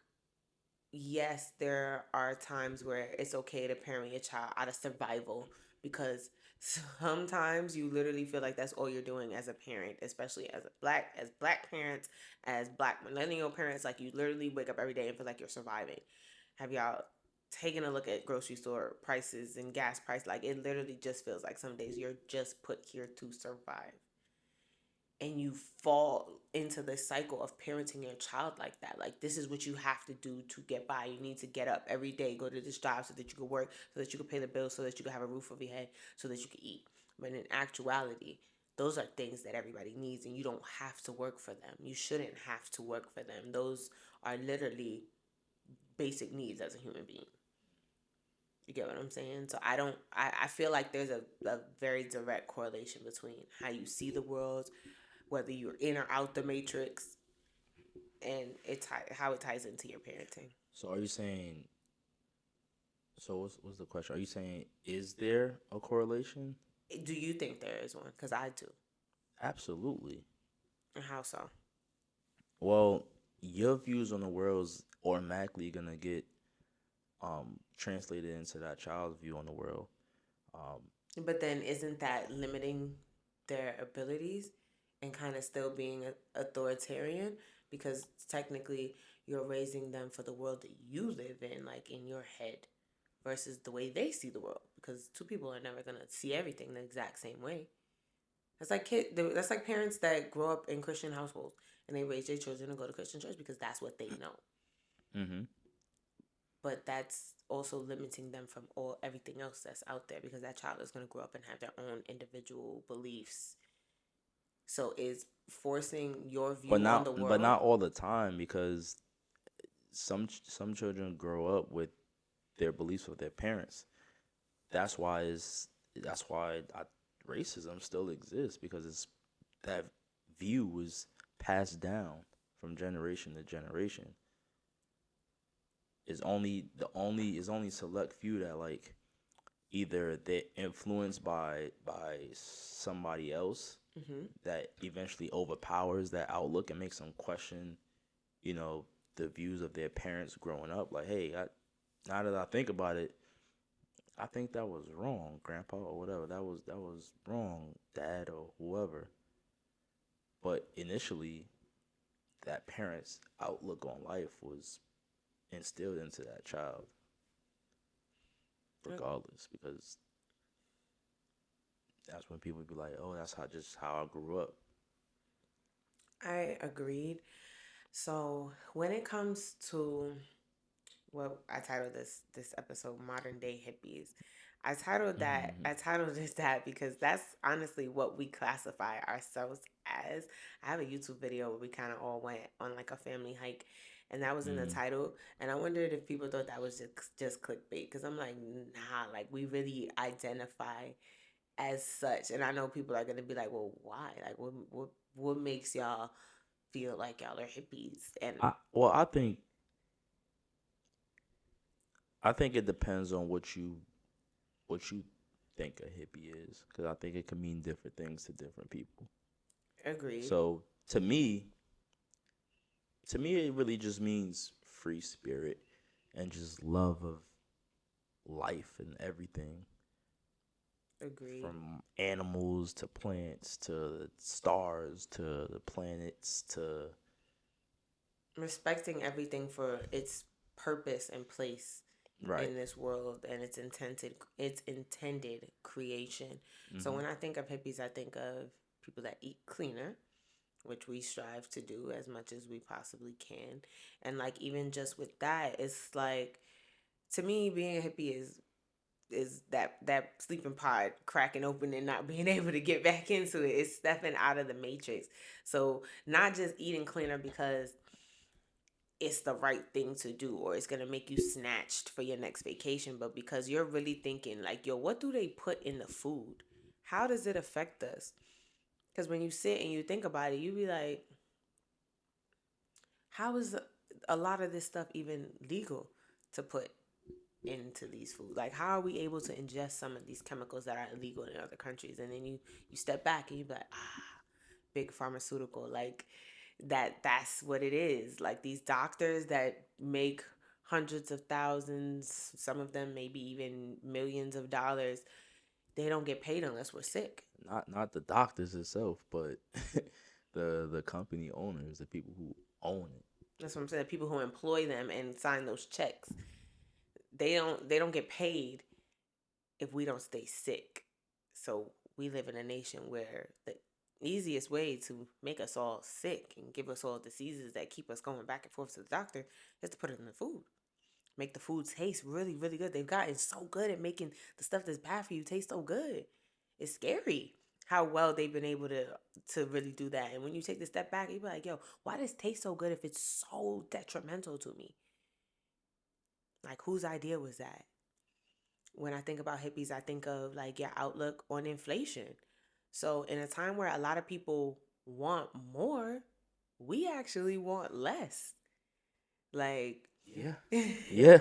yes, there are times where it's okay to parent your child out of survival, because sometimes you literally feel like that's all you're doing as a parent, especially as black parents, as black millennial parents. Like, you literally wake up every day and feel like you're surviving. Have y'all taken a look at grocery store prices and gas price? Like, it literally just feels like some days you're just put here to survive, and you fall into the cycle of parenting your child like that. Like, this is what you have to do to get by. You need to get up every day, go to this job so that you can work, so that you can pay the bills, so that you can have a roof over your head, so that you can eat. But in actuality, those are things that everybody needs, and you don't have to work for them. You shouldn't have to work for them. Those are literally basic needs as a human being. You get what I'm saying? So I feel like there's a very direct correlation between how you see the world, whether you're in or out the matrix, and how it ties into your parenting. So are you saying? So what's the question? Are you saying is there a correlation? Do you think there is one? Because I do. Absolutely. And how so? Well, your views on the world's automatically gonna get translated into that child's view on the world. Um, But then, isn't that limiting their abilities and kind of still being authoritarian? Because technically, you're raising them for the world that you live in, like in your head, versus the way they see the world. Because two people are never gonna see everything the exact same way. That's like parents that grow up in Christian households and they raise their children to go to Christian church because that's what they know. mm-hmm. But that's also limiting them from everything else that's out there, because that child is going to grow up and have their own individual beliefs. So is forcing your view on the But world. not all the time, because some children grow up with their beliefs of their parents. That's why racism still exists, because it's that view was passed down from generation to generation. Is only select few that, like, either they're influenced by somebody else Mm-hmm. that eventually overpowers that outlook and makes them question, you know, the views of their parents growing up. Like, hey, now that I think about it, I think that was wrong, Grandpa, or whatever. That was wrong, Dad, or whoever. But initially, that parent's outlook on life was instilled into that child, regardless, because that's when people be like, "Oh, that's how I grew up." I agreed. So when it comes to what I titled this episode, "Modern Day Hippies," Mm-hmm. I titled this that because that's honestly what we classify ourselves as. I have a YouTube video where we kind of all went on like a family hike, and that was in the Mm-hmm. title. And I wondered if people thought that was just clickbait, because I'm like, nah, like we really identify as such. And I know people are gonna be like, well, why? Like, what makes y'all feel like y'all are hippies? And Well, I think it depends on what you think a hippie is, because I think it can mean different things to different people. agreed. So to me, it really just means free spirit and just love of life and everything, Agreed. from animals to plants to stars to the planets to Respecting everything for its purpose and place right. in this world and its intended creation. So Mm-hmm. when I think of hippies, I think of people that eat cleaner, which we strive to do as much as we possibly can. And like, even just with that, it's like, to me, being a hippie is that sleeping pod cracking open and not being able to get back into it. It's stepping out of the matrix. So not just eating cleaner because it's the right thing to do or it's gonna make you snatched for your next vacation, but because you're really thinking like, yo, what do they put in the food? How does it affect us? Because when you sit and you think about it, you be like, how is a lot of this stuff even legal to put into these foods? Like, how are we able to ingest some of these chemicals that are illegal in other countries? And then you step back and you be like, big pharmaceutical. Like, that's what it is. Like these doctors that make hundreds of thousands, some of them maybe even millions of dollars, they don't get paid unless we're sick. Not the doctors itself, but the company owners, the people who own it. That's what I'm saying. People who employ them and sign those checks, they don't get paid if we don't stay sick. So we live in a nation where the easiest way to make us all sick and give us all diseases that keep us going back and forth to the doctor is to put it in the food. Make the food taste really, really good. They've gotten so good at making the stuff that's bad for you taste so good. It's scary how well they've been able to really do that. And when you take the step back, you be like, yo, why does it taste so good if it's so detrimental to me? Like, whose idea was that? When I think about hippies, I think of like your outlook on inflation. So, in a time where a lot of people want more, we actually want less. Like, Yeah. Yeah.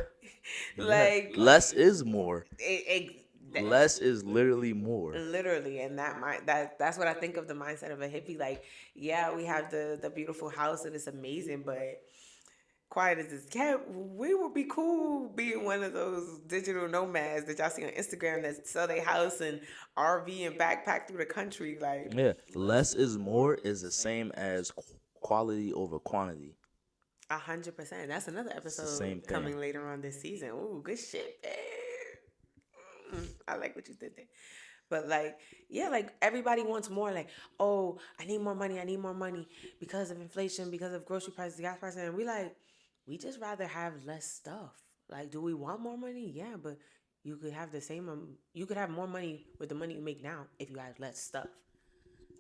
like less is more. it, Less is literally more. literally, and that's what I think of the mindset of a hippie. Like, yeah, we have the beautiful house and it's amazing, but quiet as this cat, we would be cool being one of those digital nomads that y'all see on Instagram that sell their house and RV and backpack through the country. Like, Yeah, less is more is the same as quality over quantity. 100%. That's another It's the episode same thing. coming later on this season. Ooh, good shit, babe. I like what you did there. But like, yeah, like everybody wants more. Like, oh, I need more money. I need more money because of inflation, because of grocery prices, gas prices, and we just rather have less stuff. Like, do we want more money? Yeah, but you could have the same. You could have more money with the money you make now if you had less stuff.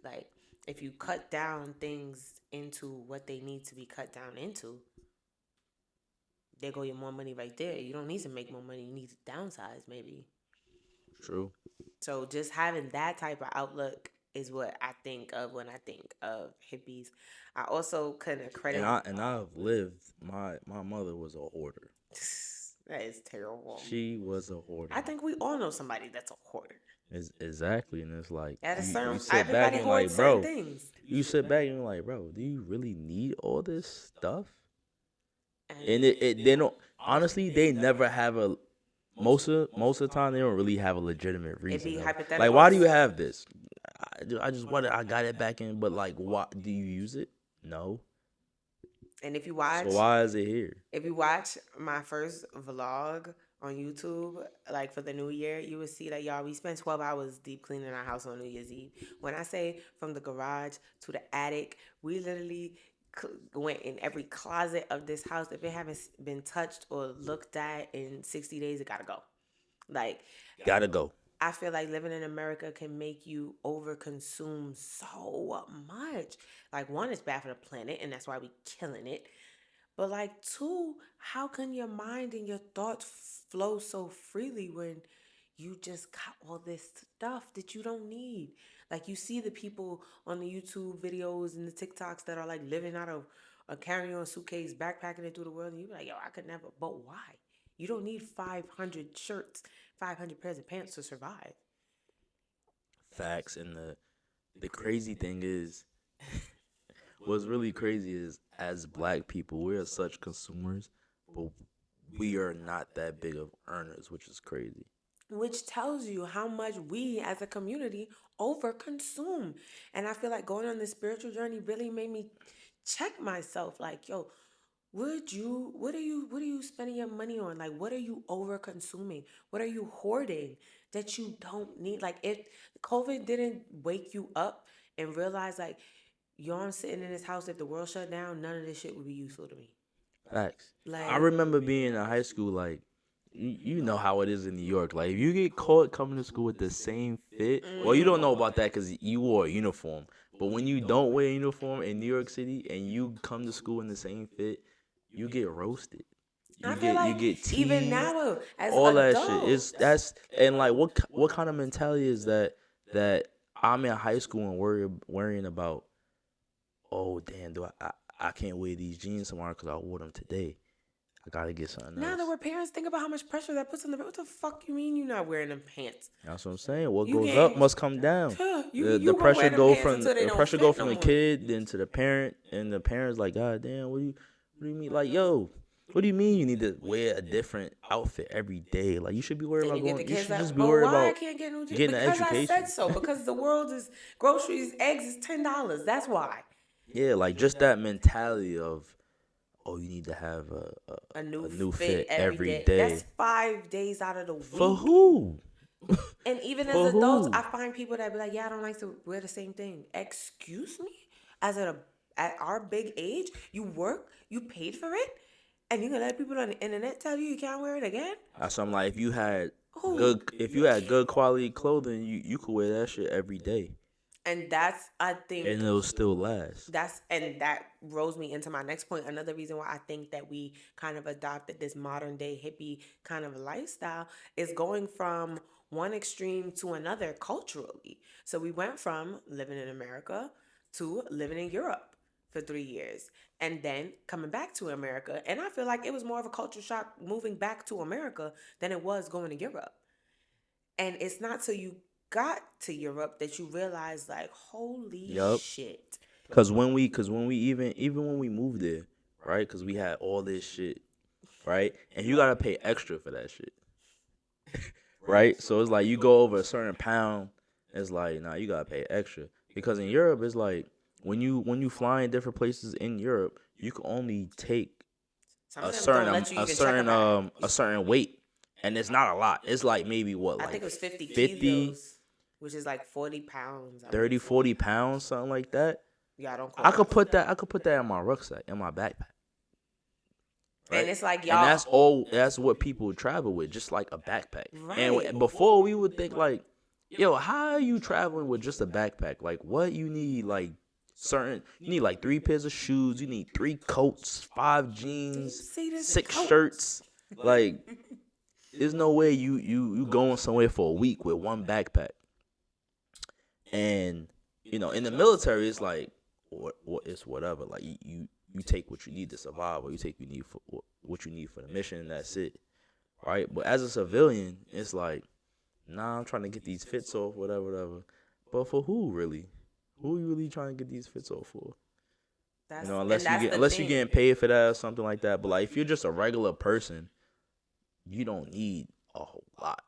Like, if you cut down things into what they need to be cut down into, there go your more money right there. You don't need to make more money. You need to downsize maybe. True. So just having that type of outlook is what I think of when I think of hippies. I also couldn't credit. And I've lived. My mother was a hoarder. That is terrible. She was a hoarder. I think we all know somebody that's a hoarder. Exactly, and it's like At a certain, you sit back everybody and hoards like, bro, certain things. you sit back and you're like, bro, do you really need all this stuff? And And they don't. Honestly, they never have a. Most of the time, they don't really have a legitimate reason. be though. hypothetical. Like, why do you have this? I just wanted. I got it back in, but like, why do you use it? No. And if you watch, So why is it here? if you watch my first vlog on YouTube, like for the New Year, you will see that y'all, we spent 12 hours deep cleaning our house on New Year's Eve. When I say from the garage to the attic, we literally went in every closet of this house. If it haven't been touched or looked at in 60 days, it gotta go. Like, Gotta go. I feel like living in America can make you overconsume so much. Like, one, it's bad for the planet, and that's why we killing it. But like, two, how can your mind and your thoughts flow so freely when you just got all this stuff that you don't need? Like, you see the people on the YouTube videos and the TikToks that are like living out of a carry-on suitcase, backpacking it through the world, and you be like, yo, I could never. But why? You don't need 500 shirts, 500 pairs of pants to survive. Facts. And the crazy thing is, what's really crazy is, as black people, we're such consumers, but we are not that big of earners, which is crazy. Which tells you how much we as a community overconsume. And I feel like going on this spiritual journey really made me check myself. Like, yo, what are you spending your money on? Like, what are you over consuming? What are you hoarding that you don't need? Like, if COVID didn't wake you up and realize, like, yo, I'm sitting in this house, if the world shut down, none of this shit would be useful to me. Facts. Like, I remember being in high school, like, you know how it is in New York. Like, if you get caught coming to school with the same fit, well, you don't know about that because you wore a uniform. But when you don't wear a uniform in New York City and you come to school in the same fit, you get roasted. I feel like you get teased, even now as all adults, that shit. That's and like what kind of mentality is that I'm in high school and worrying about, oh damn, I can't wear these jeans tomorrow because I wore them today. I gotta get something Now else. that we're parents, think about how much pressure that puts on the. What the fuck you mean you're not wearing them pants? That's what I'm saying. What You goes up can't. must come down. You The gonna wear pressure them go pants from until they the don't pressure go fit no from the more. kid then to the parent, and the parents like, God damn, what do you mean? Like, yo, what do you mean you need to wear a different outfit every day? Like, you should be worried Then about you get the going. You kids should just like, be but worried why I about can't get no? getting an Because I education. said so. Because the world is groceries, eggs is $10. That's why. Yeah, like just that mentality of, oh, you need to have A new a new fit fit every every day. That's day. 5 days out of the For week. who? And even as For adults, who? I find people that be like, yeah, I don't like to wear the same thing. Excuse me? As at our big age, you work, you paid for it, and you gonna let people on the internet tell you can't wear it again? So I'm like, Who? if you had good quality clothing, you could wear that shit every day, And that's, I think, and it'll still last. that rolls me into my next point. Another reason why I think that we kind of adopted this modern day hippie kind of lifestyle is going from one extreme to another culturally. So we went from living in America to living in Europe for 3 years and then coming back to America. And I feel like it was more of a culture shock moving back to America than it was going to Europe. And it's not till you got to Europe that you realize, like, holy Yup. shit. Cause when we even when we moved there, right? Cause we had all this shit, right? And you gotta pay extra for that shit, right? So it's like you go over a certain pound, it's like nah, you gotta pay extra. Because in Europe, it's like when you fly in different places in Europe, you can only take Some a of them certain don't let you even check a bag. a certain weight, and it's not a lot. It's like maybe what, I like think it was 50 50, kilos, which is like 40 pounds. 30, 40 pounds, something like that. Yeah, don't quote I me. could put that. I could put that in my rucksack, in my backpack. Right? And it's like, And y'all. that's all. That's what people travel with, just like a backpack. Right. And before we would think like, yo, how are you traveling with just a backpack? Like, what you need? Like you need like 3 pairs of shoes. You need 3 coats, 5 jeans, See this 6 coat? shirts. Like, there's no way you going somewhere for a week with one backpack. And in the military, it's like it's whatever. Like you take what you need to survive, or you take what you need for the mission, and that's it, right? But as a civilian, it's like, nah, I'm trying to get these fits off, whatever. But for who really? Who you really trying to get these fits off for? Unless you're getting paid for that or something like that. But like, if you're just a regular person, you don't need a whole lot.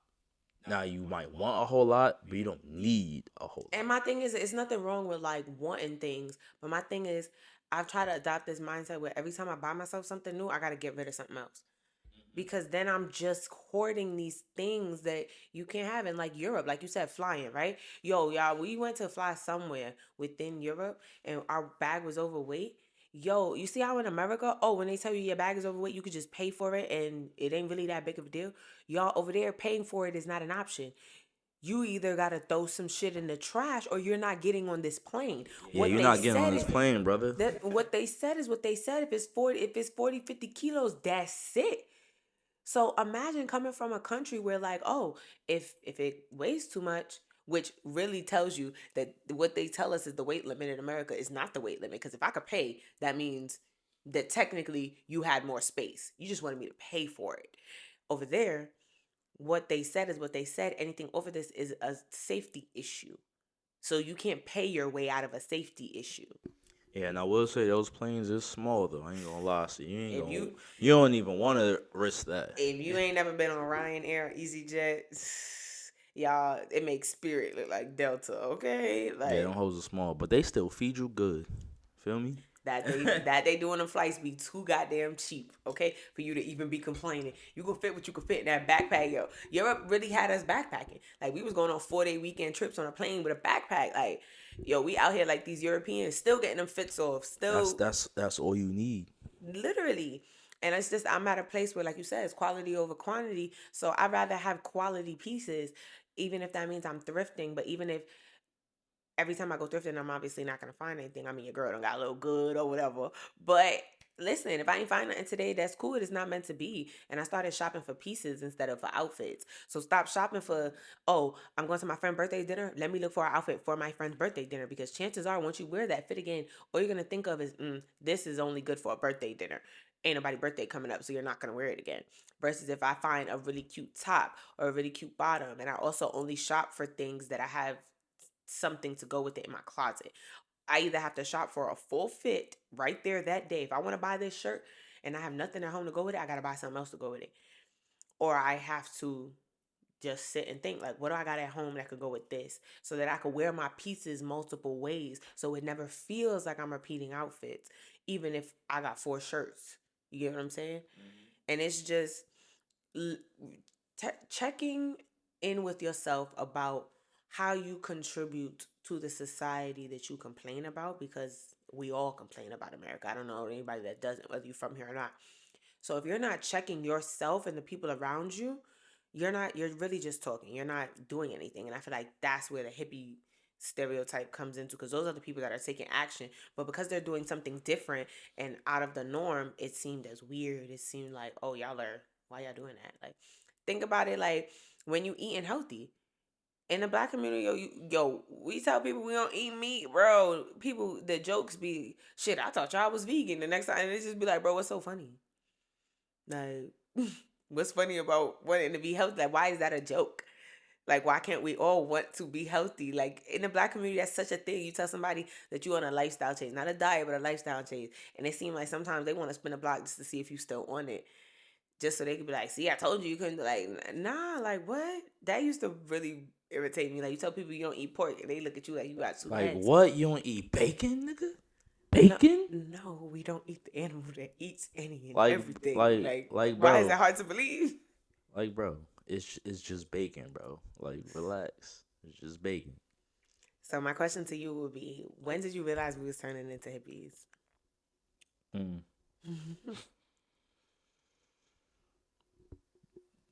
Now you might want a whole lot, but you don't need a whole lot. And my thing is, it's nothing wrong with like wanting things, but my thing is, I've tried to adopt this mindset where every time I buy myself something new, I gotta get rid of something else. Because then I'm just hoarding these things that you can't have in like Europe, like you said, flying, right? Yo, y'all, we went to fly somewhere within Europe and our bag was overweight. Yo, you see how in America, oh, when they tell you your bag is overweight, you could just pay for it and it ain't really that big of a deal. Y'all, over there, paying for it is not an option. You either gotta throw some shit in the trash or you're not getting on this plane. Yeah, you're not getting on this plane, brother. What they said is what they said. If it's 40, 50 kilos, that's it. So imagine coming from a country where like, oh, if it weighs too much, which really tells you that what they tell us is the weight limit in America is not the weight limit. Because if I could pay, that means that technically you had more space. You just wanted me to pay for it. Over there, what they said is what they said. Anything over this is a safety issue. So you can't pay your way out of a safety issue. Yeah, and I will say those planes is small though. I ain't gonna lie. So You you don't even want to risk that. if you ain't never been on Ryanair, EasyJet, y'all, it makes Spirit look like Delta, okay? Like Yeah, them hoes are small, but they still feed you good. Feel me? that they doing them flights be too goddamn cheap, okay? For you to even be complaining. You can fit what you can fit in that backpack, yo. Europe really had us backpacking. Like we was going on 4-day weekend trips on a plane with a backpack. Like, yo, we out here like these Europeans still getting them fits off. Still That's all you need. literally. And it's just I'm at a place where, like you said, it's quality over quantity. So I'd rather have quality pieces, even if that means I'm thrifting. But even if every time I go thrifting, I'm obviously not gonna find anything. I mean, your girl don't got a little good or whatever. But listen, if I ain't find nothing today, that's cool. It's not meant to be. And I started shopping for pieces instead of for outfits. So stop shopping for, oh, I'm going to my friend's birthday dinner. Let me look for an outfit for my friend's birthday dinner. Because chances are, once you wear that fit again, all you're gonna think of is, this is only good for a birthday dinner. ain't nobody birthday coming up, so you're not gonna wear it again. Versus if I find a really cute top or a really cute bottom, and I also only shop for things that I have something to go with it in my closet. I either have to shop for a full fit right there that day. If I want to buy this shirt and I have nothing at home to go with it, I gotta buy something else to go with it. Or I have to just sit and think, like, what do I got at home that could go with this, so that I could wear my pieces multiple ways, so it never feels like I'm repeating outfits, even if I got 4 shirts. You get what I'm saying? And it's just checking in with yourself about how you contribute to the society that you complain about, because we all complain about America. I don't know anybody that doesn't, whether you're from here or not. So if you're not checking yourself and the people around you, you're really just talking. You're not doing anything. And I feel like that's where the hippie stereotype comes into, because those are the people that are taking action, but because they're doing something different and out of the norm, it seemed as weird. It seemed like, oh, y'all are, why y'all doing that? Like, think about it, like when you eating healthy in the black community, we tell people we don't eat meat, bro. People, the jokes be, shit, I thought y'all was vegan. The next time, and it just be like, bro, what's so funny? Like, what's funny about wanting to be healthy? Like, why is that a joke? Like, why can't we all want to be healthy? Like, in the black community, that's such a thing. You tell somebody that you on a lifestyle change, not a diet, but a lifestyle change. And it seems like sometimes they want to spin a block just to see if you still on it. Just so they could be like, see, I told you couldn't. Like, nah, like, what? That used to really irritate me. Like, you tell people you don't eat pork, and they look at you like you got 2 Like heads. what? You don't eat bacon, nigga? Bacon? No, we don't eat the animal that eats any and Like, everything. Like, why is bro. that hard to believe? Like, bro, it's just bacon, bro. Like, relax. It's just bacon. So my question to you would be, when did you realize we was turning into hippies?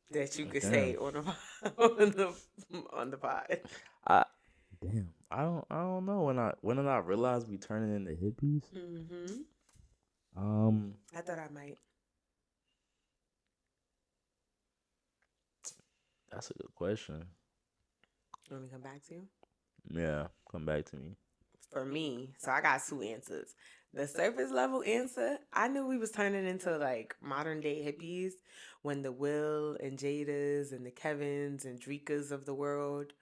That you could say Damn. on the pod. I damn. I don't know when did I realize we turning into hippies? I thought I might. That's a good question. Let me come back to you. Yeah, come back to me. For me, so I got 2 answers. The surface level answer, I knew we was turning into like modern day hippies when the Will and Jadas and the Kevins and Drekas of the world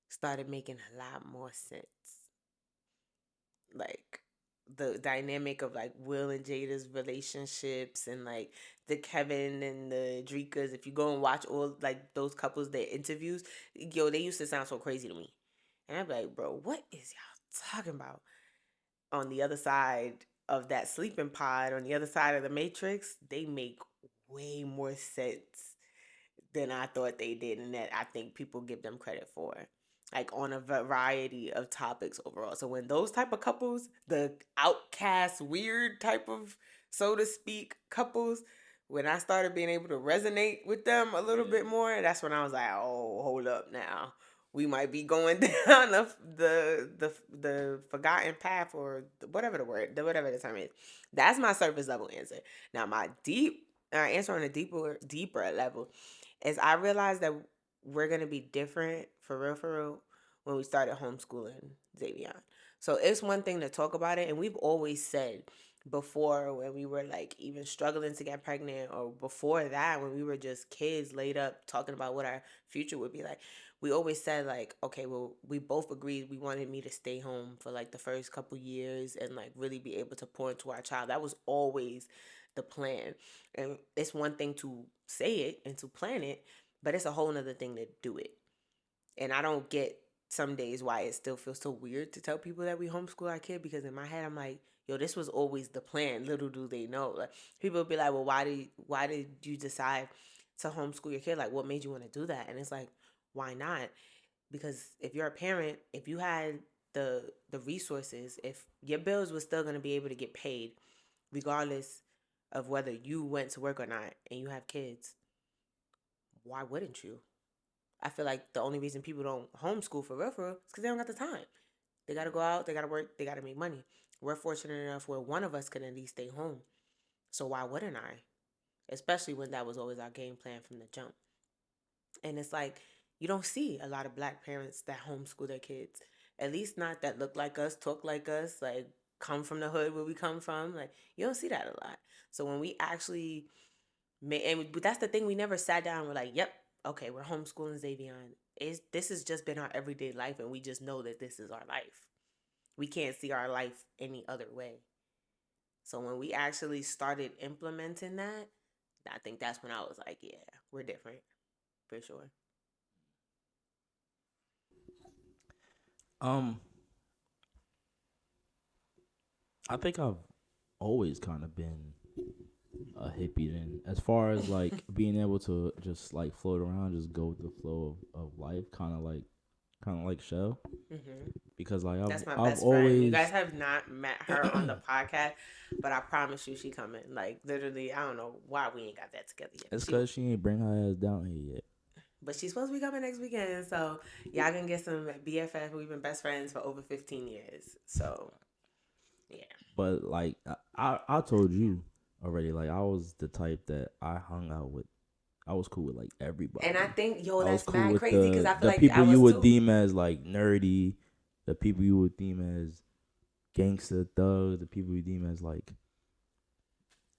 started making a lot more sense. Like the dynamic of like Will and Jada's relationships, and like the Kevin and the Drekas. If you go and watch all like those couples, their interviews, they used to sound so crazy to me. And I'd be like, bro, what is y'all talking about? On the other side of that sleeping pod, on the other side of the matrix, they make way more sense than I thought they did, and that I think people give them credit for. Like on a variety of topics overall. So when those type of couples, the outcast, weird type of, so to speak, couples, when I started being able to resonate with them a little bit more, that's when I was like, oh, hold up now. We might be going down the forgotten path, or whatever the word, whatever the term is. That's my surface level answer. Now my deep answer on a deeper level is I realized that we're gonna be different for real when we started homeschooling Xavier. So it's one thing to talk about it, and we've always said before, when we were like even struggling to get pregnant, or before that when we were just kids laid up talking about what our future would be like, we always said like, okay, well, we both agreed we wanted me to stay home for like the first couple years and like really be able to pour into our child. That was always the plan. And it's one thing to say it and to plan it, but it's a whole nother thing to do it. And I don't get some days why it still feels so weird to tell people that we homeschool our kid, because in my head I'm like, yo, this was always the plan. Little do they know. Like, people will be like, well, why did you decide to homeschool your kid? Like, what made you want to do that? And it's like, why not? Because if you're a parent, if you had the resources, if your bills were still going to be able to get paid regardless of whether you went to work or not, and you have kids, why wouldn't you? I feel like the only reason people don't homeschool for real is because they don't got the time. They got to go out, they got to work, they got to make money. We're fortunate enough where one of us can at least stay home. So why wouldn't I? Especially when that was always our game plan from the jump. And it's like, you don't see a lot of black parents that homeschool their kids. At least not that look like us, talk like us, like come from the hood where we come from. Like, you don't see that a lot. So when we actually but that's the thing, we never sat down and we're like, yep, okay, we're homeschooling Xavion. This has just been our everyday life, and we just know that this is our life. We can't see our life any other way. So when we actually started implementing that, I think that's when I was like, yeah, we're different, for sure. I think I've always kind of been a hippie then, as far as like being able to just like float around, just go with the flow of life, kind of like Shell. Mm-hmm. Because like That's my I've best friend. You always guys have not met her on the podcast, but I promise you she coming. Like, literally, I don't know why we ain't got that together yet. it's because she ain't bring her ass down here yet. But she's supposed to be coming next weekend, so y'all can get some BFF. We've been best friends for over 15 years, so yeah. But like I told you already, like I was the type that I hung out with. I was cool with like everybody. And I think, yo, I was that's cool mad with crazy because I feel the like people I was you would too. deem as like nerdy, the people you would deem as gangster thugs, the people you deem as like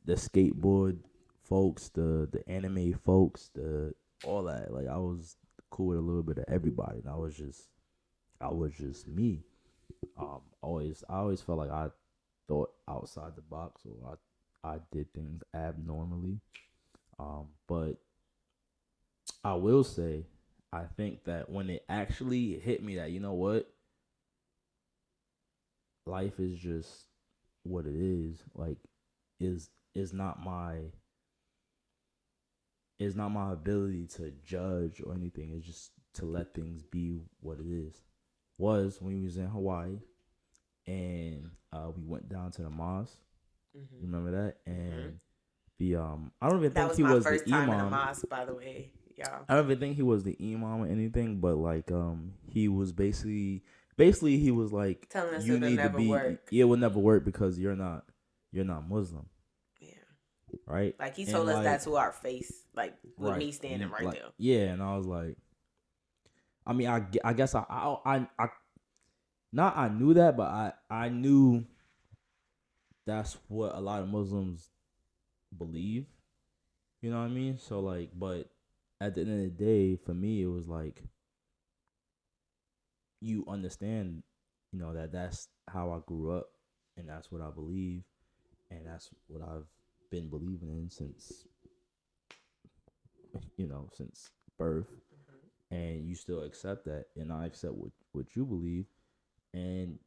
the skateboard folks, the anime folks, the all that. Like I was cool with a little bit of everybody, and I was just me. I always felt like I thought outside the box, or I did things abnormally. But I will say, I think that when it actually hit me that, you know what, life is just what it is. Like, is not my ability to judge or anything. It's just to let things be what it is. Was when we was in Hawaii, and we went down to the mosque. Mm-hmm. Remember that? And Mm-hmm. the I don't even That think was he my was the first time in a imam. mosque, by the way, y'all. I don't even think he was the imam or anything, but like he was basically he was like, Telling us you it'll need to never be, work. it will never work because you're not Muslim, Yeah. right? Like, he And told us like, that to our face, like, with right, me standing right like, there. yeah, and I was like, I mean, I guess I not I knew that, but I knew that's what a lot of Muslims believe. You know what I mean? So like, but at the end of the day, for me, it was like, you understand, that that's how I grew up, and that's what I believe, and that's what I've been believing in since since birth, and you still accept that, and I accept what you believe, and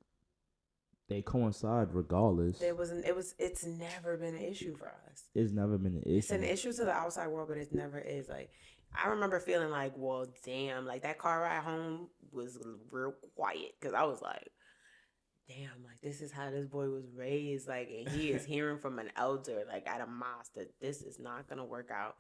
they coincide regardless. It's never been an issue for us. It's never been an issue. It's an issue to the outside world, but it never is. Like, I remember feeling like, well, damn, like that car ride home was real quiet because I was like, damn, like this is how this boy was raised. Like, and he is hearing from an elder, like at a mosque, that this is not gonna work out.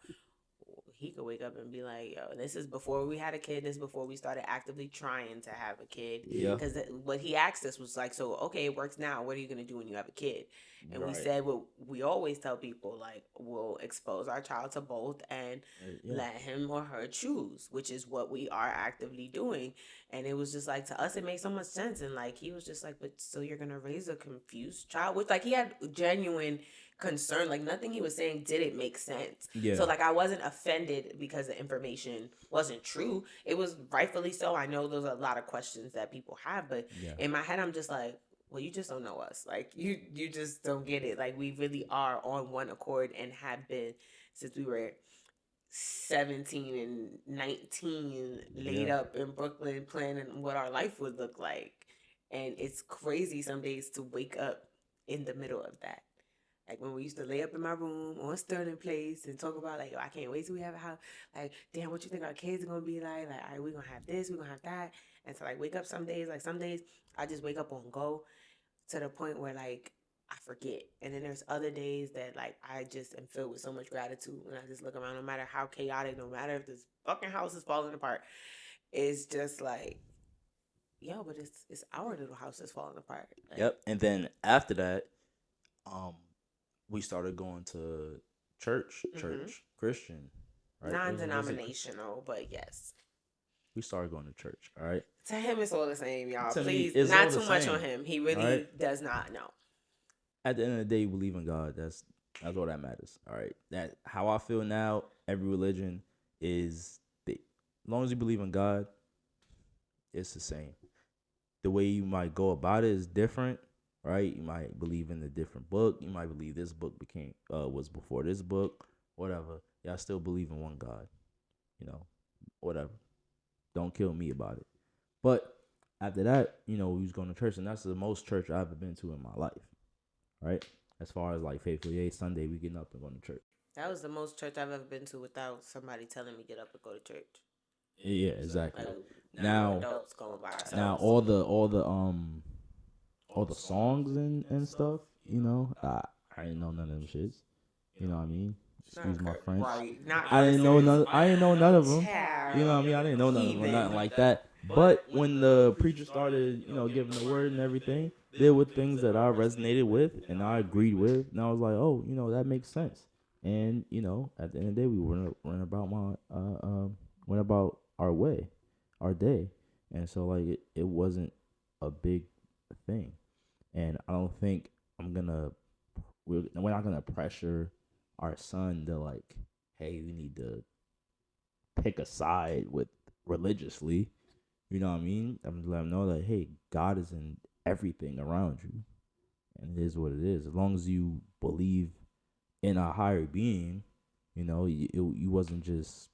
He could wake up and be like, yo, this is before we had a kid. This is before we started actively trying to have a kid. Yeah. Because what he asked us was like, so, okay, it works now. What are you going to do when you have a kid? And we Right. said what we always tell people, like, we'll expose our child to both and let him or her choose, which is what we are actively doing. And it was just like, to us, it makes so much sense. And like, he was just like, but so you're going to raise a confused child? Which, like, he had genuine concern. Like, nothing he was saying didn't make sense. Yeah. So like, I wasn't offended because the information wasn't true. It was rightfully so. I know there's a lot of questions that people have, but in my head I'm just like, well, you just don't know us. Like, you just don't get it. Like, we really are on one accord and have been since we were 17 and 19, laid up in Brooklyn planning what our life would look like. And it's crazy some days to wake up in the middle of that. Like, when we used to lay up in my room on Sterling Place and talk about, like, yo, I can't wait till we have a house. Like, damn, what you think our kids are going to be like? Like, all right, we're going to have this, we're going to have that. And so, like, wake up some days. Like, some days I just wake up on go to the point where, like, I forget. And then there's other days that, like, I just am filled with so much gratitude. And I just look around, no matter how chaotic, no matter if this fucking house is falling apart. It's just like, yo, but it's our little house that's falling apart. Like, Yep. And then after that, we started going to church, Christian, right? non-denominational, but yes. We started going to church, all right? To him, it's all the same, y'all. To me, Please, it's not all the too much same, on him. He really right? does not know. at the end of the day, you believe in God. That's all that matters. All right. That how I feel now. Every religion is as long as you believe in God, it's the same. The way you might go about it is different, right? You might believe in a different book. You might believe this book was before this book, whatever. Y'all still believe in one God, whatever. Don't kill me about it. But after that, we was going to church, and that's the most church I've ever been to in my life, right? As far as like faithfully, Sunday we getting up and going to church. That was the most church I've ever been to without somebody telling me get up and go to church. Yeah, exactly. Like, now, adults going by ourselves. now all the songs and stuff, I didn't know none of them shits. You know what I mean? Excuse my French. Right. Not I didn't know none of them. Child. You know what I mean? I didn't know none of them, nothing like that. But when the preacher started, giving the word and everything, there were things that I resonated with and I agreed with, and I was like, oh, that makes sense. And at the end of the day, we went about our way, our day, and so like it wasn't a big thing, and I don't think we're not gonna pressure our son to like, hey, we need to pick a side with religiously. You know what I mean? I'm gonna let him know that, hey, God is in everything around you, and it is what it is. As long as you believe in a higher being, you wasn't just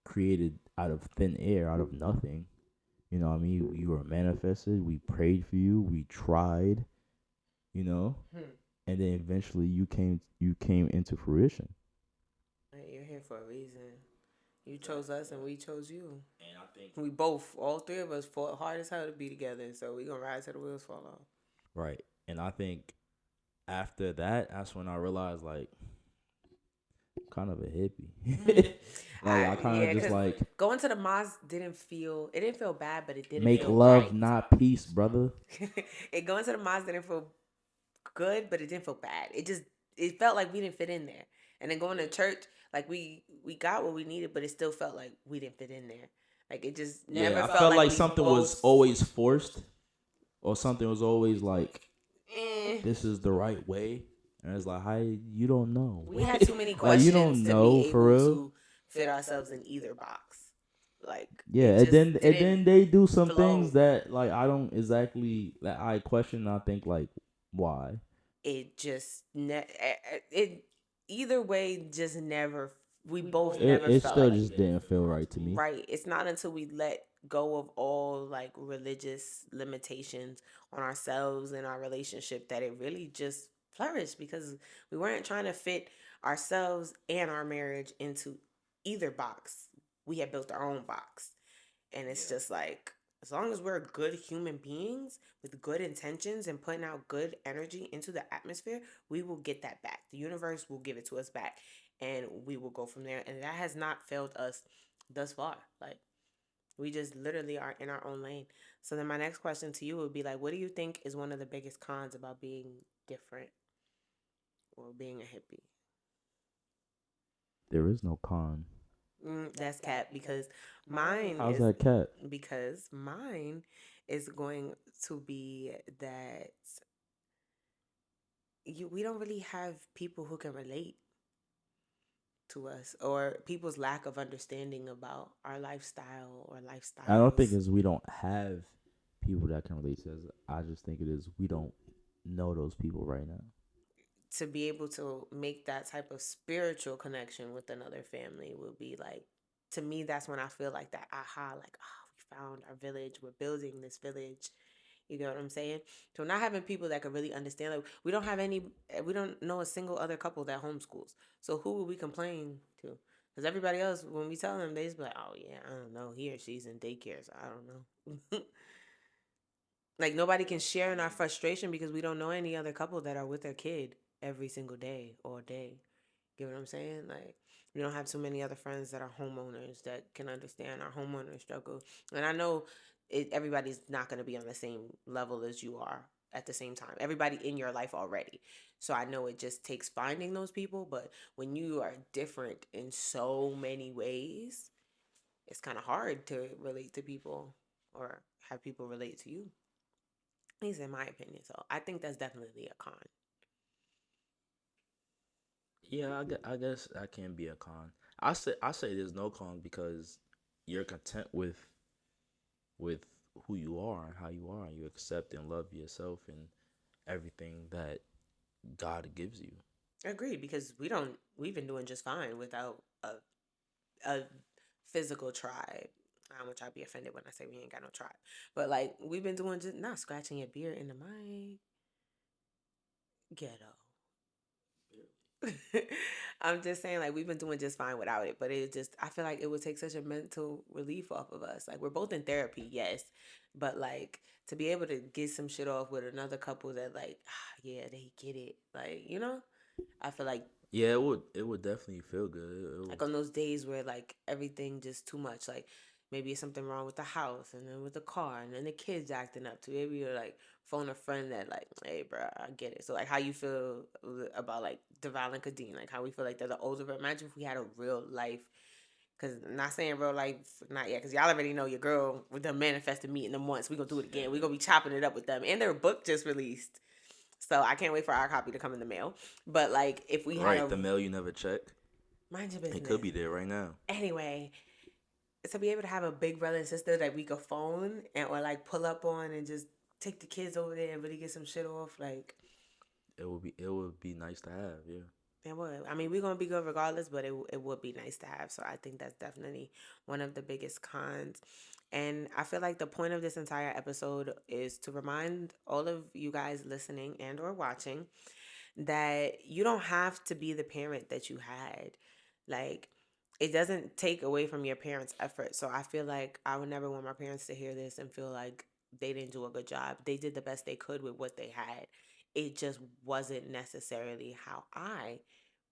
created out of thin air, out of nothing. You know what I mean? You were manifested. We prayed for you. We tried. And then eventually you came into fruition. You're here for a reason. You chose us and we chose you. And I think we both, all three of us, fought hard as hell to be together. So we gonna ride till the wheels fall off. Right. And I think after that's when I realized, like, I'm kind of a hippie. I kind of just like going to the mosque didn't feel bad, but it didn't make feel love, right. not peace, brother. Going to the mosque didn't feel good, but it didn't feel bad. It felt like we didn't fit in there. And then going to church, like we got what we needed, but it still felt like we didn't fit in there. Like it just never felt felt like something was always forced, or something was always like, this is the right way. And it's like, you don't know. We had too many questions. You don't know, for real. To fit ourselves in either box. Like and then they do some things that like I don't exactly that I question. And I think like, why? It just either way just never. We both never. It felt still like just didn't feel right to me. Right. It's not until we let go of all like religious limitations on ourselves and our relationship that it really just flourished, because we weren't trying to fit ourselves and our marriage into either box. We had built our own box. And it's just like, as long as we're good human beings with good intentions and putting out good energy into the atmosphere, we will get that back. The universe will give it to us back, and we will go from there. And that has not failed us thus far. Like, we just literally are in our own lane. So then my next question to you would be like, what do you think is one of the biggest cons about being different or being a hippie? There is no con. That's cat, because mine How's that cat? Because mine is going to be that we don't really have people who can relate to us, or people's lack of understanding about our lifestyle or lifestyles. I don't think it's we don't have people that can relate to us. I just think it is we don't know those people right now. To be able to make that type of spiritual connection with another family would be like, to me, that's when I feel like that aha, like, we found our village, we're building this village. You know what I'm saying? So not having people that can really understand, like we don't know a single other couple that homeschools. So who would we complain to? Because everybody else, when we tell them, they just be like, oh yeah, I don't know, he or she's in daycare, so I don't know. Like nobody can share in our frustration because we don't know any other couple that are with their kid every single day, all day. You know what I'm saying? Like, we don't have too many other friends that are homeowners that can understand our homeowner struggle. And I know everybody's not going to be on the same level as you are at the same time. Everybody in your life already. So I know it just takes finding those people. But when you are different in so many ways, it's kind of hard to relate to people or have people relate to you. At least in my opinion. So I think that's definitely a con. Yeah, I guess that can be a con. I say there's no con because you're content with who you are and how you are, and you accept and love yourself and everything that God gives you. Agreed, because we've been doing just fine without a physical tribe. How much I'd be offended when I say we ain't got no tribe. But like we've been doing just not scratching your beard into my ghetto. I'm just saying, like, we've been doing just fine without it, but it just, I feel like it would take such a mental relief off of us. Like, we're both in therapy, yes, but like to be able to get some shit off with another couple that, like, yeah, they get it. Like, I feel Yeah, it would definitely feel good. like on those days where like everything just too much, like maybe it's something wrong with the house and then with the car and then the kids acting up too. Maybe you're like phone a friend that like, hey bro, I get it. So like how you feel about like Deval and Kadeen, like how we feel like they're the older, but imagine if we had a real life. Cause I'm not saying real life, not yet. Cause y'all already know your girl with them manifested meeting them once. We gonna do it again. We gonna be chopping it up with them, and their book just released. So I can't wait for our copy to come in the mail. But like, if we had Right, a the mail you never check. mind your It could business. be there right now. Anyway, to be able to have a big brother and sister that we could phone and or like pull up on and just take the kids over there and really get some shit off, like It would be nice to have, yeah. it would. I mean, we're gonna be good regardless, but it would be nice to have. So I think that's definitely one of the biggest cons. And I feel like the point of this entire episode is to remind all of you guys listening and or watching that you don't have to be the parent that you had. Like, it doesn't take away from your parents' effort. So I feel like I would never want my parents to hear this and feel like they didn't do a good job. They did the best they could with what they had. It just wasn't necessarily how I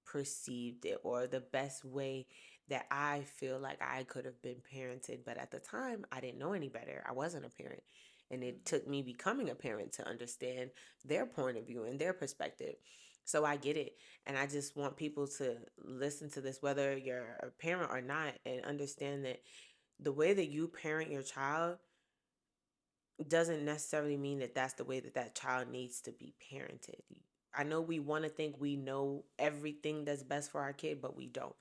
perceived it or the best way that I feel like I could have been parented. But at the time, I didn't know any better. I wasn't a parent. And it took me becoming a parent to understand their point of view and their perspective. So I get it. And I just want people to listen to this, whether you're a parent or not, and understand that the way that you parent your child doesn't necessarily mean that that's the way that that child needs to be parented. I know we want to think we know everything that's best for our kid, but we don't.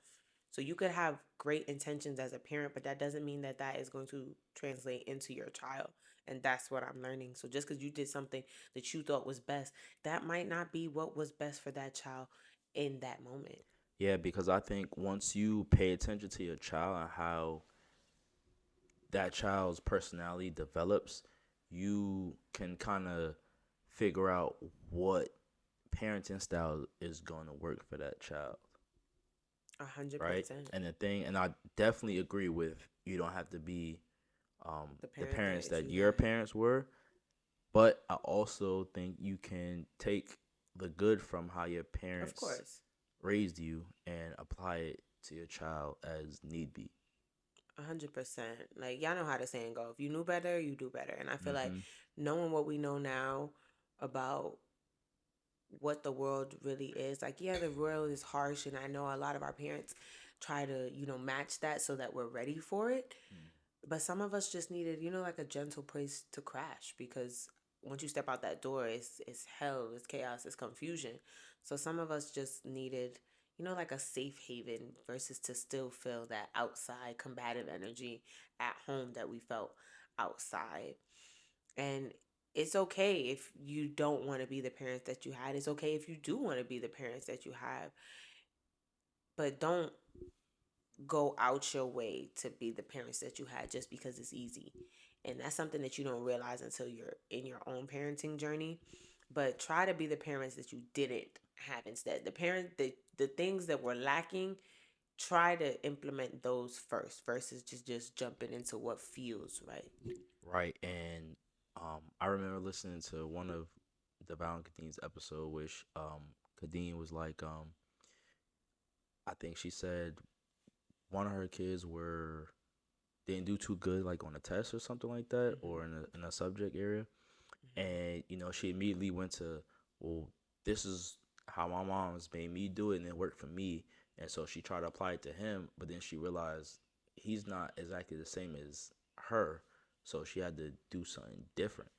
So you could have great intentions as a parent, but that doesn't mean that that is going to translate into your child. And that's what I'm learning. So just because you did something that you thought was best, that might not be what was best for that child in that moment. Yeah, because I think once you pay attention to your child and how that child's personality develops, you can kind of figure out what parenting style is going to work for that child, A hundred right? percent. And I definitely agree with you don't have to be The the parent parents that that you your had. parents were, but I also think you can take the good from how your Of parents course. raised you and apply it to your child as need be. 100%. Like y'all know how the saying go. If you knew better, you do better. And I feel like Mm-hmm. knowing what we know now about what the world really is, like yeah, the world is harsh, and I know a lot of our parents try to match that so that we're ready for it. But some of us just needed like a gentle place to crash, because once you step out that door, it's hell, it's chaos, it's confusion. So some of us just needed like a safe haven versus to still feel that outside combative energy at home that we felt outside. And it's okay if you don't want to be the parents that you had. It's okay if you do want to be the parents that you have. But don't go out your way to be the parents that you had just because it's easy. And that's something that you don't realize until you're in your own parenting journey. But try to be the parents that you didn't have instead. The things that were lacking, try to implement those first versus just jumping into what feels right. Right. And I remember listening to one of the Val Kadeen's episode, which Kadeen was like, I think she said one of her kids were didn't do too good, like on a test or something like that, or Mm-hmm. in a subject area, and she immediately went to, well, this is how my mom's made me do it, and it worked for me, and so she tried to apply it to him, but then she realized he's not exactly the same as her, so she had to do something different.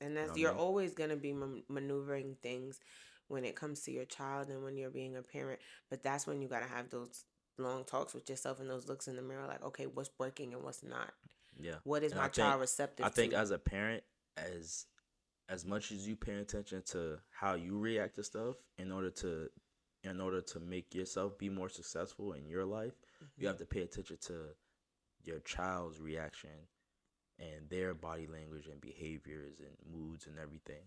And You know that's what I you're mean? always gonna be maneuvering things when it comes to your child and when you're being a parent. But that's when you gotta have those long talks with yourself and those looks in the mirror, like, okay, what's working and what's not. Yeah. What is And my child receptive I think to? as a parent, as much as you pay attention to how you react to stuff in order to make yourself be more successful in your life, you have to pay attention to your child's reaction and their body language and behaviors and moods and everything.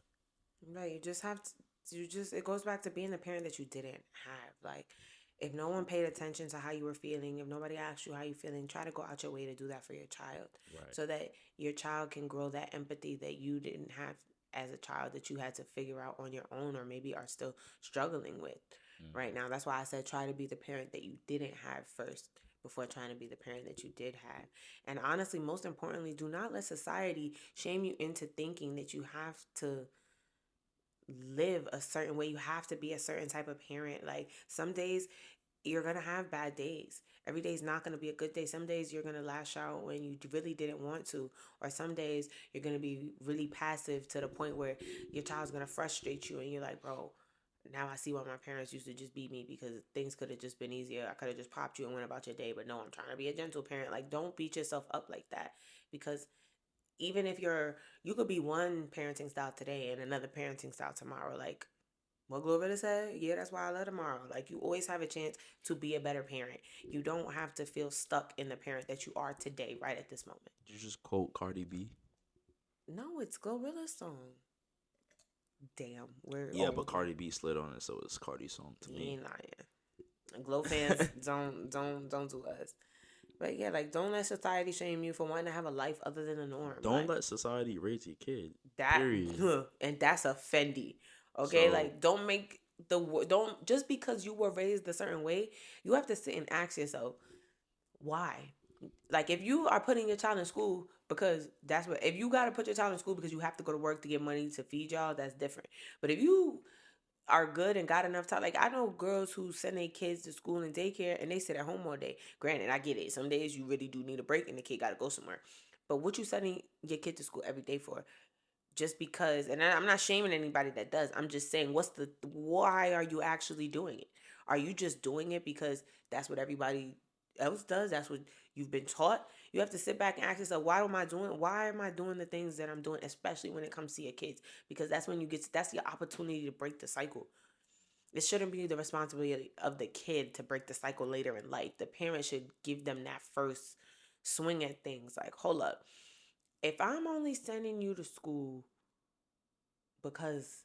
Right. You just have to, it goes back to being the parent that you didn't have. Like, if no one paid attention to how you were feeling, if nobody asked you how you feeling, try to go out your way to do that for your child Right. so that your child can grow that empathy that you didn't have as a child, that you had to figure out on your own or maybe are still struggling with right Hmm. now. That's why I said try to be the parent that you didn't have first before trying to be the parent that you did have. And honestly, most importantly, do not let society shame you into thinking that you have to live a certain way. You have to be a certain type of parent. Like, some days you're gonna have bad days. Every day is not gonna be a good day. Some days you're gonna lash out when you really didn't want to, or some days you're gonna be really passive to the point where your child's gonna frustrate you, and you're like, bro. Now I see why my parents used to just beat me, because things could have just been easier. I could have just popped you and went about your day. But no, I'm trying to be a gentle parent. Like, don't beat yourself up like that, because even if you could be one parenting style today and another parenting style tomorrow. Like what Gloria said, yeah, that's why I love tomorrow. Like, you always have a chance to be a better parent. You don't have to feel stuck in the parent that you are today, right at this moment. Did you just quote Cardi B? No, it's Glorilla's song. Damn, we're Yeah, but old. Cardi B slid on it, so it's Cardi's song to You me. ain't lying. Glow fans don't do us. But yeah, like, don't let society shame you for wanting to have a life other than the norm. Don't Like let society raise your kid. that, Period. and that's offending. Okay, So like, don't make don't just because you were raised a certain way, you have to sit and ask yourself why. Like, if you are putting your child in school because that's what, if you got to put your child in school because you have to go to work to get money to feed y'all, that's different. But if you are good and got enough time, like, I know girls who send their kids to school and daycare and they sit at home all day. Granted, I get it, some days you really do need a break and the kid got to go somewhere. But what you sending your kid to school every day for? Just because, and I'm not shaming anybody that does, I'm just saying, why are you actually doing it? Are you just doing it because that's what everybody else does? That's what you've been taught? You have to sit back and ask yourself, why am I doing the things that I'm doing, especially when it comes to your kids? Because that's when that's the opportunity to break the cycle. It shouldn't be the responsibility of the kid to break the cycle later in life. The parent should give them that first swing at things. Like, hold up, if I'm only sending you to school because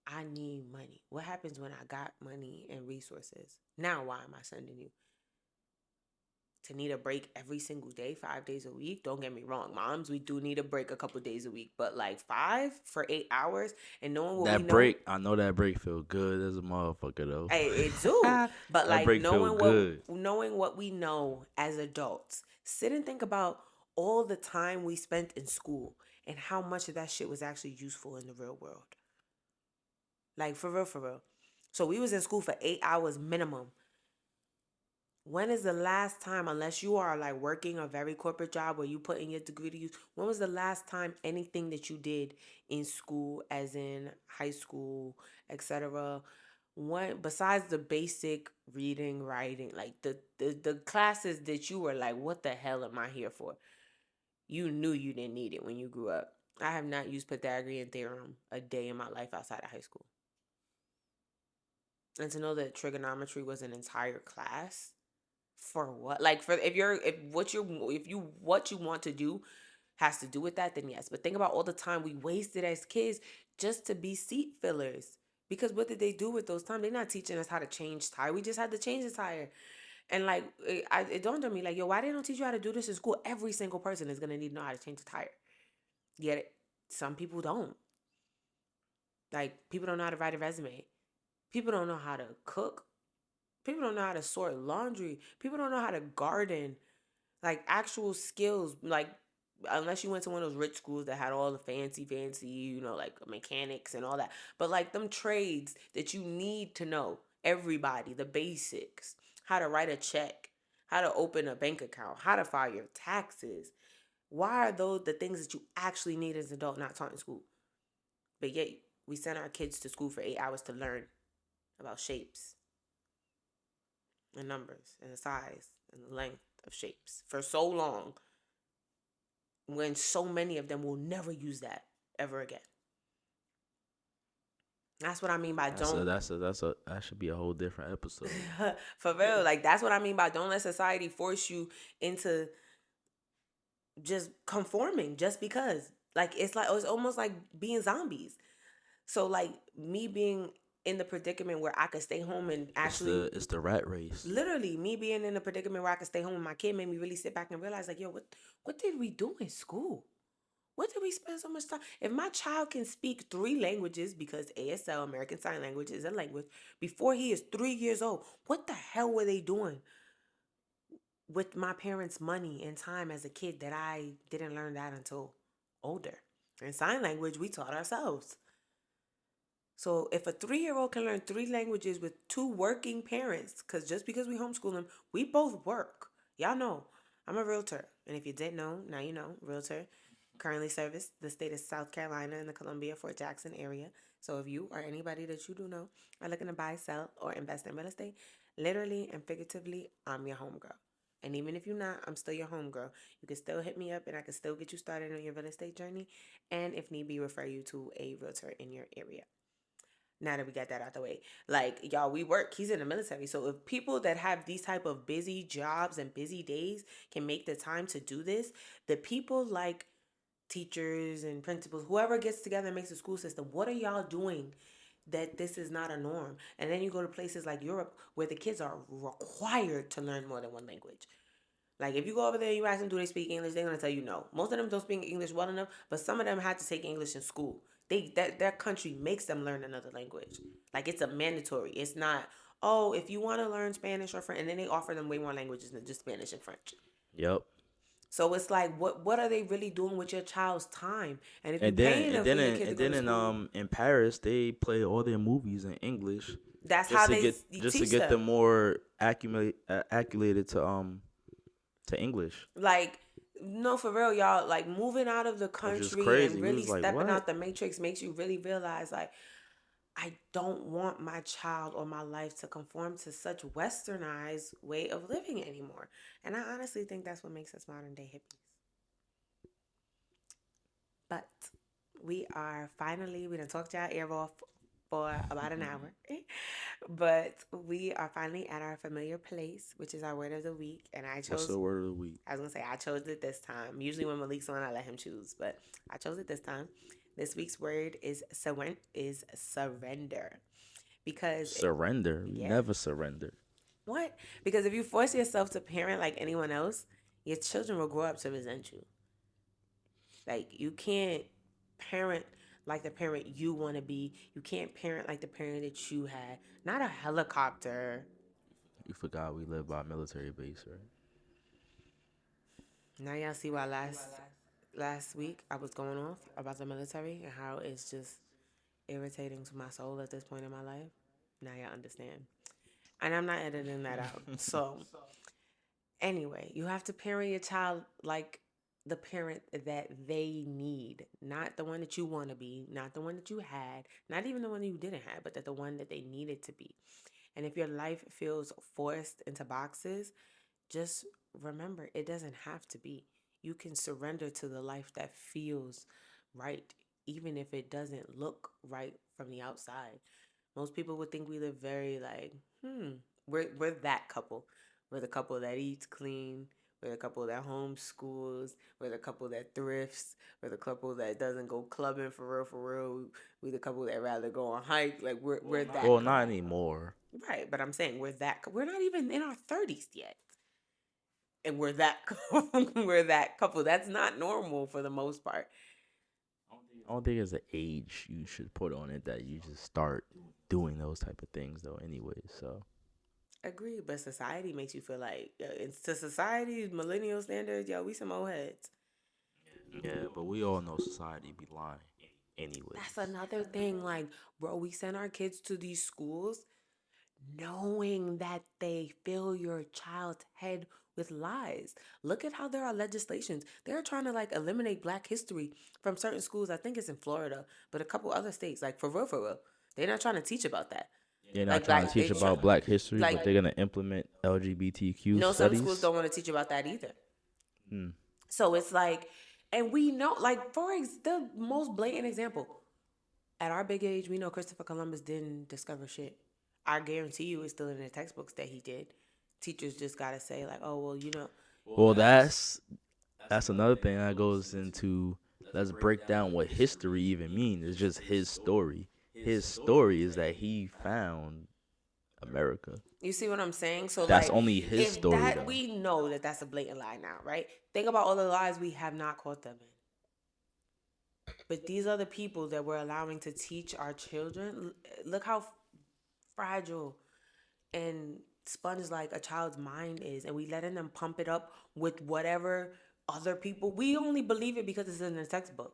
I need money, what happens when I got money and resources? Now, why am I sending you? To need a break every single day, 5 days a week? Don't get me wrong, moms, we do need a break a couple days a week, but like five for 8 hours and knowing what we that know, break, I know that break feel good as a motherfucker though. it do. But That like, break feel good. knowing what we know as adults, sit and think about all the time we spent in school and how much of that shit was actually useful in the real world. Like, for real, for real. So we was in school for 8 hours minimum. When is the last time, unless you are like working a very corporate job where you put in your degree to use, when was the last time anything that you did in school, as in high school, etc., what besides the basic reading, writing, like the classes that you were like, what the hell am I here for? You knew you didn't need it when you grew up. I have not used Pythagorean theorem a day in my life outside of high school. And to know that trigonometry was an entire class, for what? Like, for if what you want to do has to do with that, then yes. But think about all the time we wasted as kids just to be seat fillers. Because what did they do with those time? They're not teaching us how to change tire. We just had to change the tire. And like, it dawned on me, like, yo, why they don't teach you how to do this in school? Every single person is gonna need to know how to change the tire. Yet some people don't. Like, people don't know how to write a resume. People don't know how to cook. People don't know how to sort laundry. People don't know how to garden. Like, actual skills. Like, unless you went to one of those rich schools that had all the fancy, like mechanics and all that. But like, them trades that you need to know, everybody, the basics, how to write a check, how to open a bank account, how to file your taxes. Why are those the things that you actually need as an adult not taught in school? But yet we send our kids to school for 8 hours to learn about shapes and numbers and the size and the length of shapes for so long, when so many of them will never use that ever again. That's what I mean by don't. That should be a whole different episode. For real, like that's what I mean by don't let society force you into just conforming just because. Like it's almost like being zombies. So like me being in the predicament where I could stay home and actually It's the rat race. literally me being in a predicament where I could stay home with my kid made me really sit back and realize like, yo, what did we do in school? What did we spend so much time? If my child can speak 3 languages, because ASL, American Sign Language, is a language, before he is 3 years old, what the hell were they doing with my parents' money and time as a kid that I didn't learn that until older? And sign language, we taught ourselves. So if a 3-year-old can learn 3 languages with 2 working parents, because just because we homeschool them, we both work. Y'all know, I'm a realtor. And if you didn't know, now you know, realtor. Currently service the state of South Carolina in the Columbia, Fort Jackson area. So if you or anybody that you do know are looking to buy, sell, or invest in real estate, literally and figuratively, I'm your homegirl. And even if you're not, I'm still your homegirl. You can still hit me up and I can still get you started on your real estate journey. And if need be, refer you to a realtor in your area. Now that we got that out the way, like y'all, we work. He's in the military, so if people that have these type of busy jobs and busy days can make the time to do this, the people like teachers and principals, whoever gets together and makes a school system, what are y'all doing that this is not a norm? And then you go to places like Europe where the kids are required to learn more than one language. Like if you go over there and you ask them, do they speak English? They're gonna tell you no. Most of them don't speak English well enough, but some of them had to take English in school. Their country makes them learn another language. Like it's a mandatory. It's not, oh, if you want to learn Spanish or French, and then they offer them way more languages than just Spanish and French. Yep. So it's like, what are they really doing with your child's time? And if you're And then paying them and for then your kid to and go then to school, in Paris they play all their movies in English that's just how to they to teach get them them. more acclimated to English, Like, no, for real, y'all. Like moving out of the which is country and crazy. We really was like, stepping what? out the matrix makes you really realize, like, I don't want my child or my life to conform to such westernized way of living anymore. And I honestly think that's what makes us modern day hippies. But we done talked y'all ear off for about an hour. But we are finally at our familiar place, which is our word of the week. And What's the word of the week? I was going to say, I chose it this time. Usually when Malik's on, I let him choose, but I chose it this time. This week's word is surrender. Because, Surrender. We yeah. never surrender. What? Because if you force yourself to parent like anyone else, your children will grow up to resent you. Like, you can't parent like the parent you want to be. You can't parent like the parent that you had. Not a helicopter. You forgot we live by a military base, right? Now y'all see why last week I was going off about the military and how it's just irritating to my soul at this point in my life. Now y'all understand. And I'm not editing that out. So anyway, you have to parent your child like the parent that they need, not the one that you want to be, not the one that you had, not even the one you didn't have, but that the one that they needed to be. And if your life feels forced into boxes, just remember it doesn't have to be. You can surrender to the life that feels right, even if it doesn't look right from the outside. Most people would think we live very like, we're that couple. We're the couple that eats clean. We're the couple that homeschools. We're the couple that thrifts. We're the couple that doesn't go clubbing for real, for real. We're the couple that rather go on hike. Like we're that. Well, not anymore. Right, but I'm saying we're not even in our 30s yet. And we're that we're that couple. That's not normal for the most part. I don't think there's an age you should put on it that you just start doing those type of things though. Anyway, so Agree, but society makes you feel like to society's millennial standards, yo, we some old heads. yeah, but we all know society be lying. Anyways, That's another thing. Like, bro, we send our kids to these schools knowing that they fill your child's head with lies. Look at how there are legislations. They're trying to like eliminate Black history from certain schools. I think it's in Florida, but a couple other states, like for real, for real. They're not trying to teach about that. They're not Like trying to Black, teach about Black history, like, but they're gonna implement LGBTQ no, some schools studies. don't want to teach about that either. Hmm. So it's like, and we know, like, the most blatant example, at our big age, we know Christopher Columbus didn't discover shit. I guarantee you it's still in the textbooks that he did. Teachers just got to say, like, oh, well, you know. Well, that's another thing that goes into, let's break down what history even means. It's just his story. His story is that he found America. You see what I'm saying? So that's like, only his story. That, though. we know that that's a blatant lie now, right? Think about all the lies we have not caught them in. But these are the people that we're allowing to teach our children. Look how fragile and sponge-like a child's mind is, and we letting them pump it up with whatever other people. We only believe it because it's in the textbook.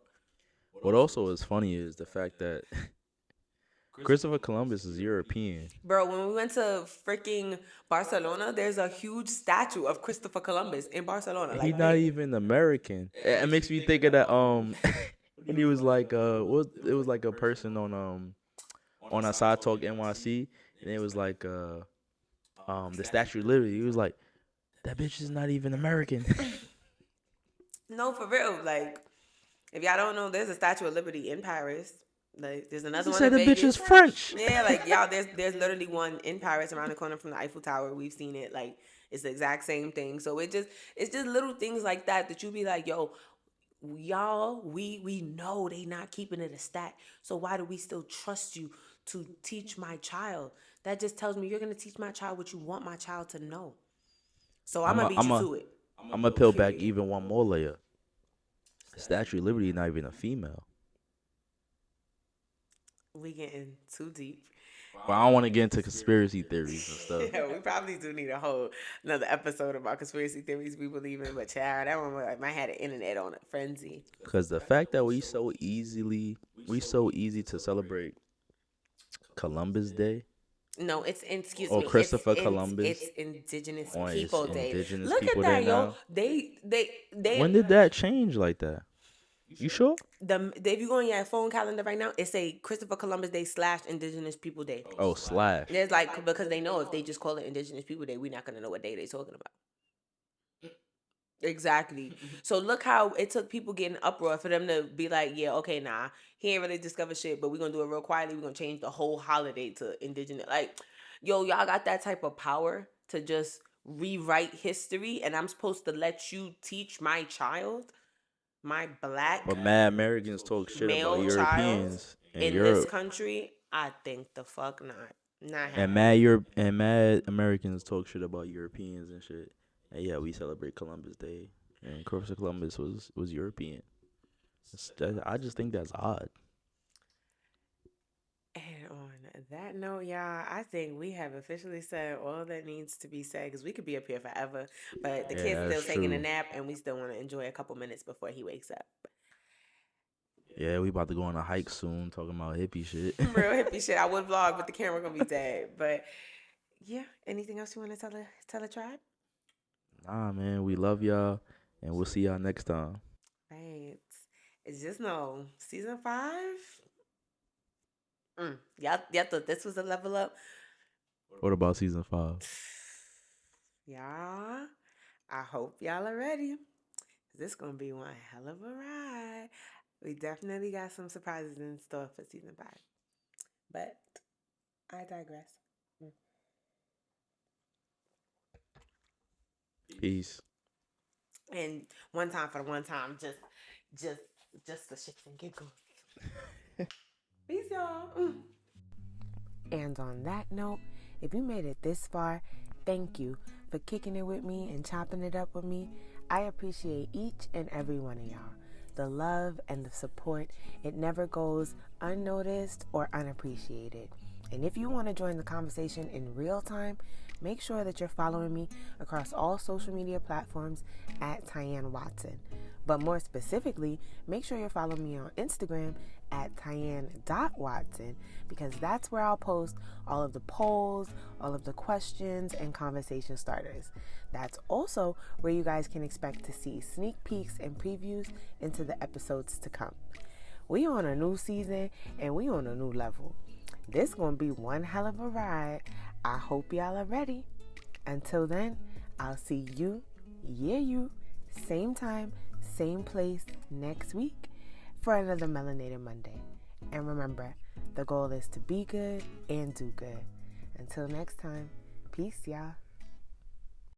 What also is funny is the fact that Christopher Columbus is European. Bro, when we went to freaking Barcelona, there's a huge statue of Christopher Columbus in Barcelona. He's not even American. It makes me think of that. And he was like, it was like a person on a Side Talk NYC, and it was like, the Statue of Liberty. He was like, that bitch is not even American. No, for real. Like, if y'all don't know, there's a Statue of Liberty in Paris. Like, there's another one in Vegas. The bitch is French. Yeah, like, y'all, there's literally one in Paris around the corner from the Eiffel Tower. We've seen it. Like, it's the exact same thing. So it's just little things like that you be like, yo, y'all, we know they not keeping it a stat. So why do we still trust you to teach my child? That just tells me you're gonna teach my child what you want my child to know. So I'm gonna beat you to it. I'm gonna peel back even one more layer. Statue of Liberty not even a female. We getting too deep. But I don't want to get into conspiracy theories and stuff. Yeah, we probably do need another episode about conspiracy theories we believe in. But child, that one might have the internet on a frenzy. Because the fact that we so easy to celebrate Columbus Day. No, it's excuse me. Or Christopher Columbus. It's Indigenous People Day. Indigenous Look People at that, Day yo. now. They. When did that change like that? You sure? If you go on your phone calendar right now, it say Christopher Columbus Day / Indigenous People Day. Oh, / There's like, because they know if they just call it Indigenous People Day, we're not gonna know what day they're talking about. Exactly. So look how it took people getting uproar for them to be like, yeah, okay, nah, he ain't really discovered shit, but we're gonna do it real quietly. We're gonna change the whole holiday to Indigenous. Like, yo, y'all got that type of power to just rewrite history, and I'm supposed to let you teach my child, my Black, but mad Americans talk shit about Europeans in this country? I think the fuck not. Not happening. And mad Americans talk shit about Europeans and shit. And yeah, we celebrate Columbus Day, and Christopher Columbus was European. I just think that's odd. And on that note, y'all, I think we have officially said all that needs to be said, because we could be up here forever, but the kid's still taking a nap, and we still want to enjoy a couple minutes before he wakes up. Yeah, we about to go on a hike soon, talking about hippie shit. Real hippie shit. I would vlog, but the camera gonna be dead. But yeah, anything else you want to tell the tribe? Nah, man, we love y'all, and we'll see y'all next time. Right. It's just no season 5. Y'all thought this was a level up? What about season 5? Y'all, I hope y'all are ready. This gonna be one hell of a ride. We definitely got some surprises in store for season 5. But I digress. Peace. And one time for the one time, just the shits and giggles. Peace, y'all. And on that note, if you made it this far, thank you for kicking it with me and chopping it up with me. I appreciate each and every one of y'all. The love and the support, it never goes unnoticed or unappreciated. And if you want to join the conversation in real time, make sure that you're following me across all social media platforms at Tyanne Watson. But more specifically, make sure you follow me on Instagram at Tyanne.Watson, because that's where I'll post all of the polls, all of the questions, and conversation starters. That's also where you guys can expect to see sneak peeks and previews into the episodes to come. We on a new season and we on a new level. This gonna be one hell of a ride. I hope y'all are ready. Until then, I'll see you, same time, same place next week for another Melanated Monday. And remember, the goal is to be good and do good. Until next time, peace, y'all.